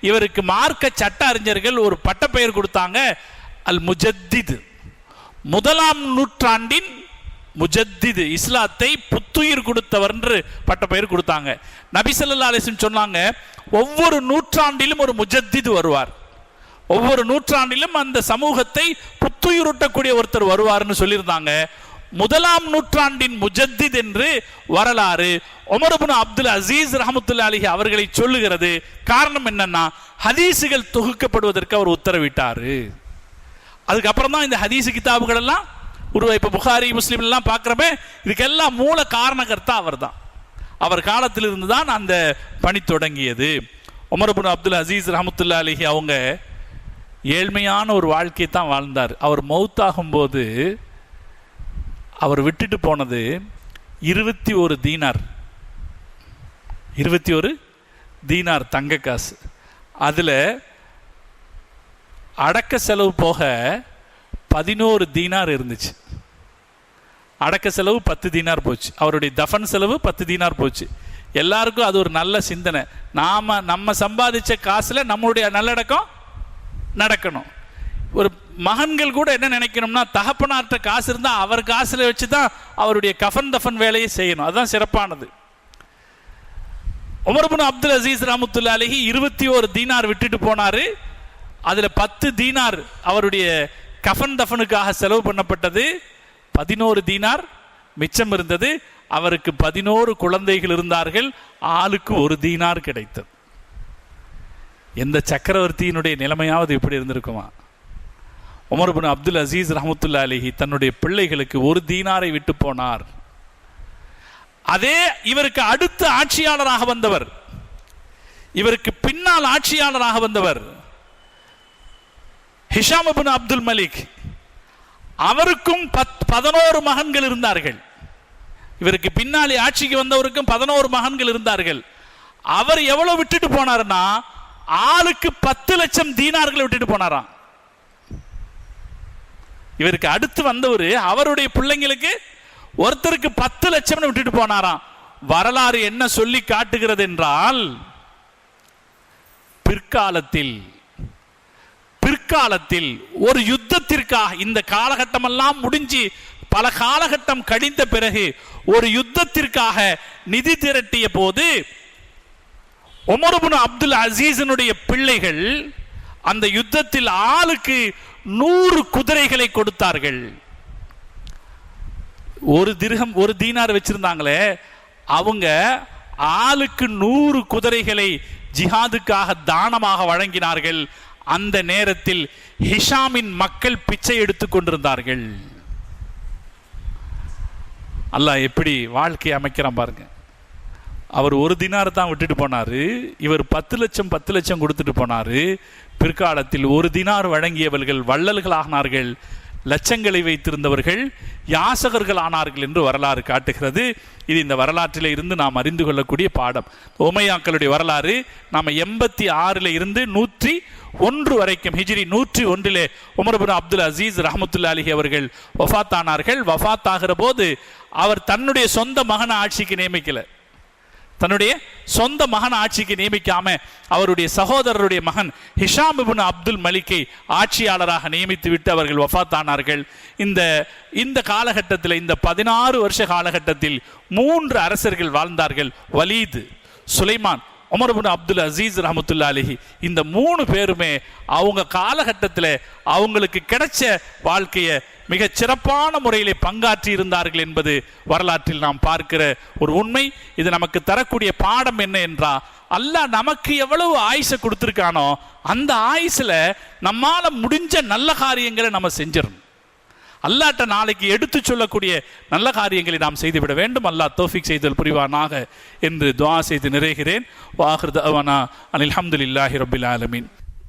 இவருக்கு மார்க்க சட்ட அறிஞர்கள் ஒரு பட்டப்பெயர் கொடுத்தாங்க, அல் முஜத்தித். 1ஆம் நூற்றாண்டின் முஜத்தித், இஸ்லாத்தை புத்துயிர் கொடுத்தவர் என்று பட்ட பெயர் கொடுத்தாங்க. நபி ஸல்லல்லாஹு அலைஹி வஸல்லம் சொன்னாங்க, ஒவ்வொரு நூற்றாண்டிலும் ஒரு முஜத்தித் வருவார், ஒவ்வொரு நூற்றாண்டிலும் அந்த சமூகத்தை புத்துயிரூட்டக்கூடிய ஒருத்தர் வருவார்னு சொல்லியிருந்தாங்க. 1ஆம் நூற்றாண்டின் முஜத்தித் என்று வரலாறு உமர் இப்னு அப்துல் அசீஸ் ரஹ்மத்துல்லாஹி அலைஹி அவர்களை சொல்லுகிறது. காரணம் என்னன்னா, ஹதீஸுகள் தொகுக்கப்படுவதற்கு அவர் உத்தரவிட்டாரு. அதுக்கப்புறம் தான் இந்த ஹதீஸ் கிதாபுகள் எல்லாம் இப்போ புகாரி முஸ்லீம் எல்லாம் பார்க்குறப்ப இதுக்கெல்லாம் மூல காரணகர்த்தா அவர் தான். அவர் காலத்திலிருந்து தான் அந்த பணி தொடங்கியது. உமர் இப்னு அப்துல் அசீஸ் ரஹ்மத்துல்லாஹி அலைஹி அவங்க ஏழ்மையான ஒரு வாழ்க்கையை தான் வாழ்ந்தார். அவர் மௌத்தாகும்போது அவர் விட்டுட்டு போனது 21 தீனார், 21 தீனார் தங்க காசு. அதில் அடக்க செலவு போக 11 தீனார் இருந்துச்சு. அடக்க செலவு 10 தீனார் போச்சு. அவருடைய தஃபன் செலவு 10 தீனார் போச்சு. எல்லாருக்கும் அது ஒரு நல்ல சிந்தனை. நம்ம சம்பாதிச்ச காசில் நம்மளுடைய நல்லடக்கம் நடக்கணும். ஒரு மகன்கள் கூட என்ன நினைக்கணும்னா, தகப்பனார்ட்ட காசு இருந்தால் அவர் காசில் வச்சு தான் அவருடைய கஃபன் தஃபன் வேலையை செய்யணும். அதுதான் சிறப்பானது. உமர் இப்னு அப்துல் அசீஸ் ரஹ்மத்துல்லாஹி அலைஹி 21 தீனார் விட்டுட்டு போனார். அதில் 10 தீனார் அவருடைய கஃபன் தஃபனுக்காக செலவு பண்ணப்பட்டது. 11 தீனார் மிச்சம் இருந்தது. அவருக்கு 11 குழந்தைகள் இருந்தார்கள். ஆளுக்கு 1 தீனார் கிடைத்தது. எந்த சக்கரவர்த்தியினுடைய நிலைமையாவது இப்படி இருந்திருக்குமா? உமர் இப்னு அப்துல் அசீஸ் ரஹ்மத்துல்லாஹி அலைஹி தன்னுடைய பிள்ளைகளுக்கு 1 தீனாரை விட்டு போனார். அதே இவருக்கு அடுத்த ஆட்சியாளராக வந்தவர், இவருக்கு பின்னால் ஆட்சியாளராக வந்தவர் ஹிஷாம் இப்னு அப்துல் மலிக். அவருக்கும் 11 மகன்கள் இருந்தார்கள். இவருக்கு பின்னாலே ஆட்சிக்கு வந்தவருக்கும் 11 மகன்கள் இருந்தார்கள். அவர் எவ்வளவு விட்டுட்டு போனார்னா, ஆளுக்கு 10 லட்சம் தீனார்களை விட்டுட்டு போனாராம். இவருக்கு அடுத்து வந்தவர் அவருடைய பிள்ளைங்களுக்கு ஒருத்தருக்கு 10 லட்சம் விட்டுட்டு போனாராம். வரலாறு என்ன சொல்லி காட்டுகிறது என்றால், பிற்காலத்தில் ஒரு யுத்தத்திற்காக, இந்த காலகட்டம் எல்லாம் முடிஞ்சு பல காலகட்டம் கழிந்த பிறகு ஒரு யுத்தத்திற்காக நிதி திரட்டிய போது உமர் இப்னு அப்துல் அசீஸினுடைய பிள்ளைகள் அந்த யுத்தத்தில் ஆளுக்கு 100 குதிரைகளை கொடுத்தார்கள். ஒரு தீனார் வச்சிருந்தாங்களே, அவங்க ஆளுக்கு 100 குதிரைகளை ஜிஹாதுக்காக தானமாக வழங்கினார்கள். அந்த நேரத்தில் ஹிஷாமின் மக்கள் பிச்சை எடுத்துக் கொண்டிருந்தார்கள். அல்லாஹ் எப்படி வாழ்க்கை அமைக்கிறான் பாருங்க. அவர் 1 தீனார் தான் விட்டுட்டு போனாரு, இவர் 10 லட்சம் கொடுத்துட்டு போனாரு. பிற்காலத்தில் 1 தீனார் வழங்கியவர்கள் வள்ளல்கள் ஆனார்கள், லட்சங்களை வைத்திருந்தவர்கள் யாசகர்கள் ஆனார்கள் என்று வரலாறு காட்டுகிறது. இது இந்த வரலாற்றில் இருந்து நாம் அறிந்து கொள்ளக்கூடிய பாடம். உமையாக்களுடைய வரலாறு நாம் 86 இருந்து 101 வரைக்கும், ஹிஜ்ரி 101 உமர் இப்னு அப்துல் அசீஸ் ரஹ்மத்துல்லாஹி அலைஹி அவர்கள் வஃபாத் ஆனார்கள். வஃபாத் ஆகிற போது அவர் தன்னுடைய சொந்த மகனை ஆட்சிக்கு நியமிக்கல, தன்னுடைய சொந்த மகன் ஆட்சிக்கு நியமிக்காம அவருடைய சகோதரருடைய மகன் ஹிஷாம் இப்னு அப்துல் மலிக்கை ஆட்சியாளராக நியமித்து விட்டு அவர்கள் வஃபாத் ஆனார்கள். இந்த காலகட்டத்தில், இந்த 16 வருஷ காலகட்டத்தில் 3 அரசர்கள் வாழ்ந்தார்கள். Walid, Sulaiman, Umar ibn Abdul Azeez ரஹ்மத்துல்லாஹி அலைஹி. இந்த 3 பேருமே அவங்க காலகட்டத்தில் அவங்களுக்கு கிடைச்ச வாழ்க்கையை மிகச் சிறப்பான முறையில் பங்காற்றி இருந்தார்கள் என்பது வரலாற்றில் நாம் பார்க்கிற ஒரு உண்மை. இது நமக்கு தரக்கூடிய பாடம் என்ன என்றால், அல்லாஹ் நமக்கு எவ்வளவு ஆயுசை கொடுத்திருக்கானோ அந்த ஆயுசுல நம்மால முடிஞ்ச நல்ல காரியங்களை நம்ம செஞ்சிடணும். அல்லாஹ்ட்ட நாளைக்கு எடுத்து சொல்லக்கூடிய நல்ல காரியங்களை நாம் செய்துவிட வேண்டும். அல்லாஹ் தௌஃபீக் செய்தல் புரிவானாக என்று துஆ செய்து நிறைகிறேன். வாஹிர் தஅவானா அல்ஹம்துலில்லாஹி ரப்பில் ஆலமீன்.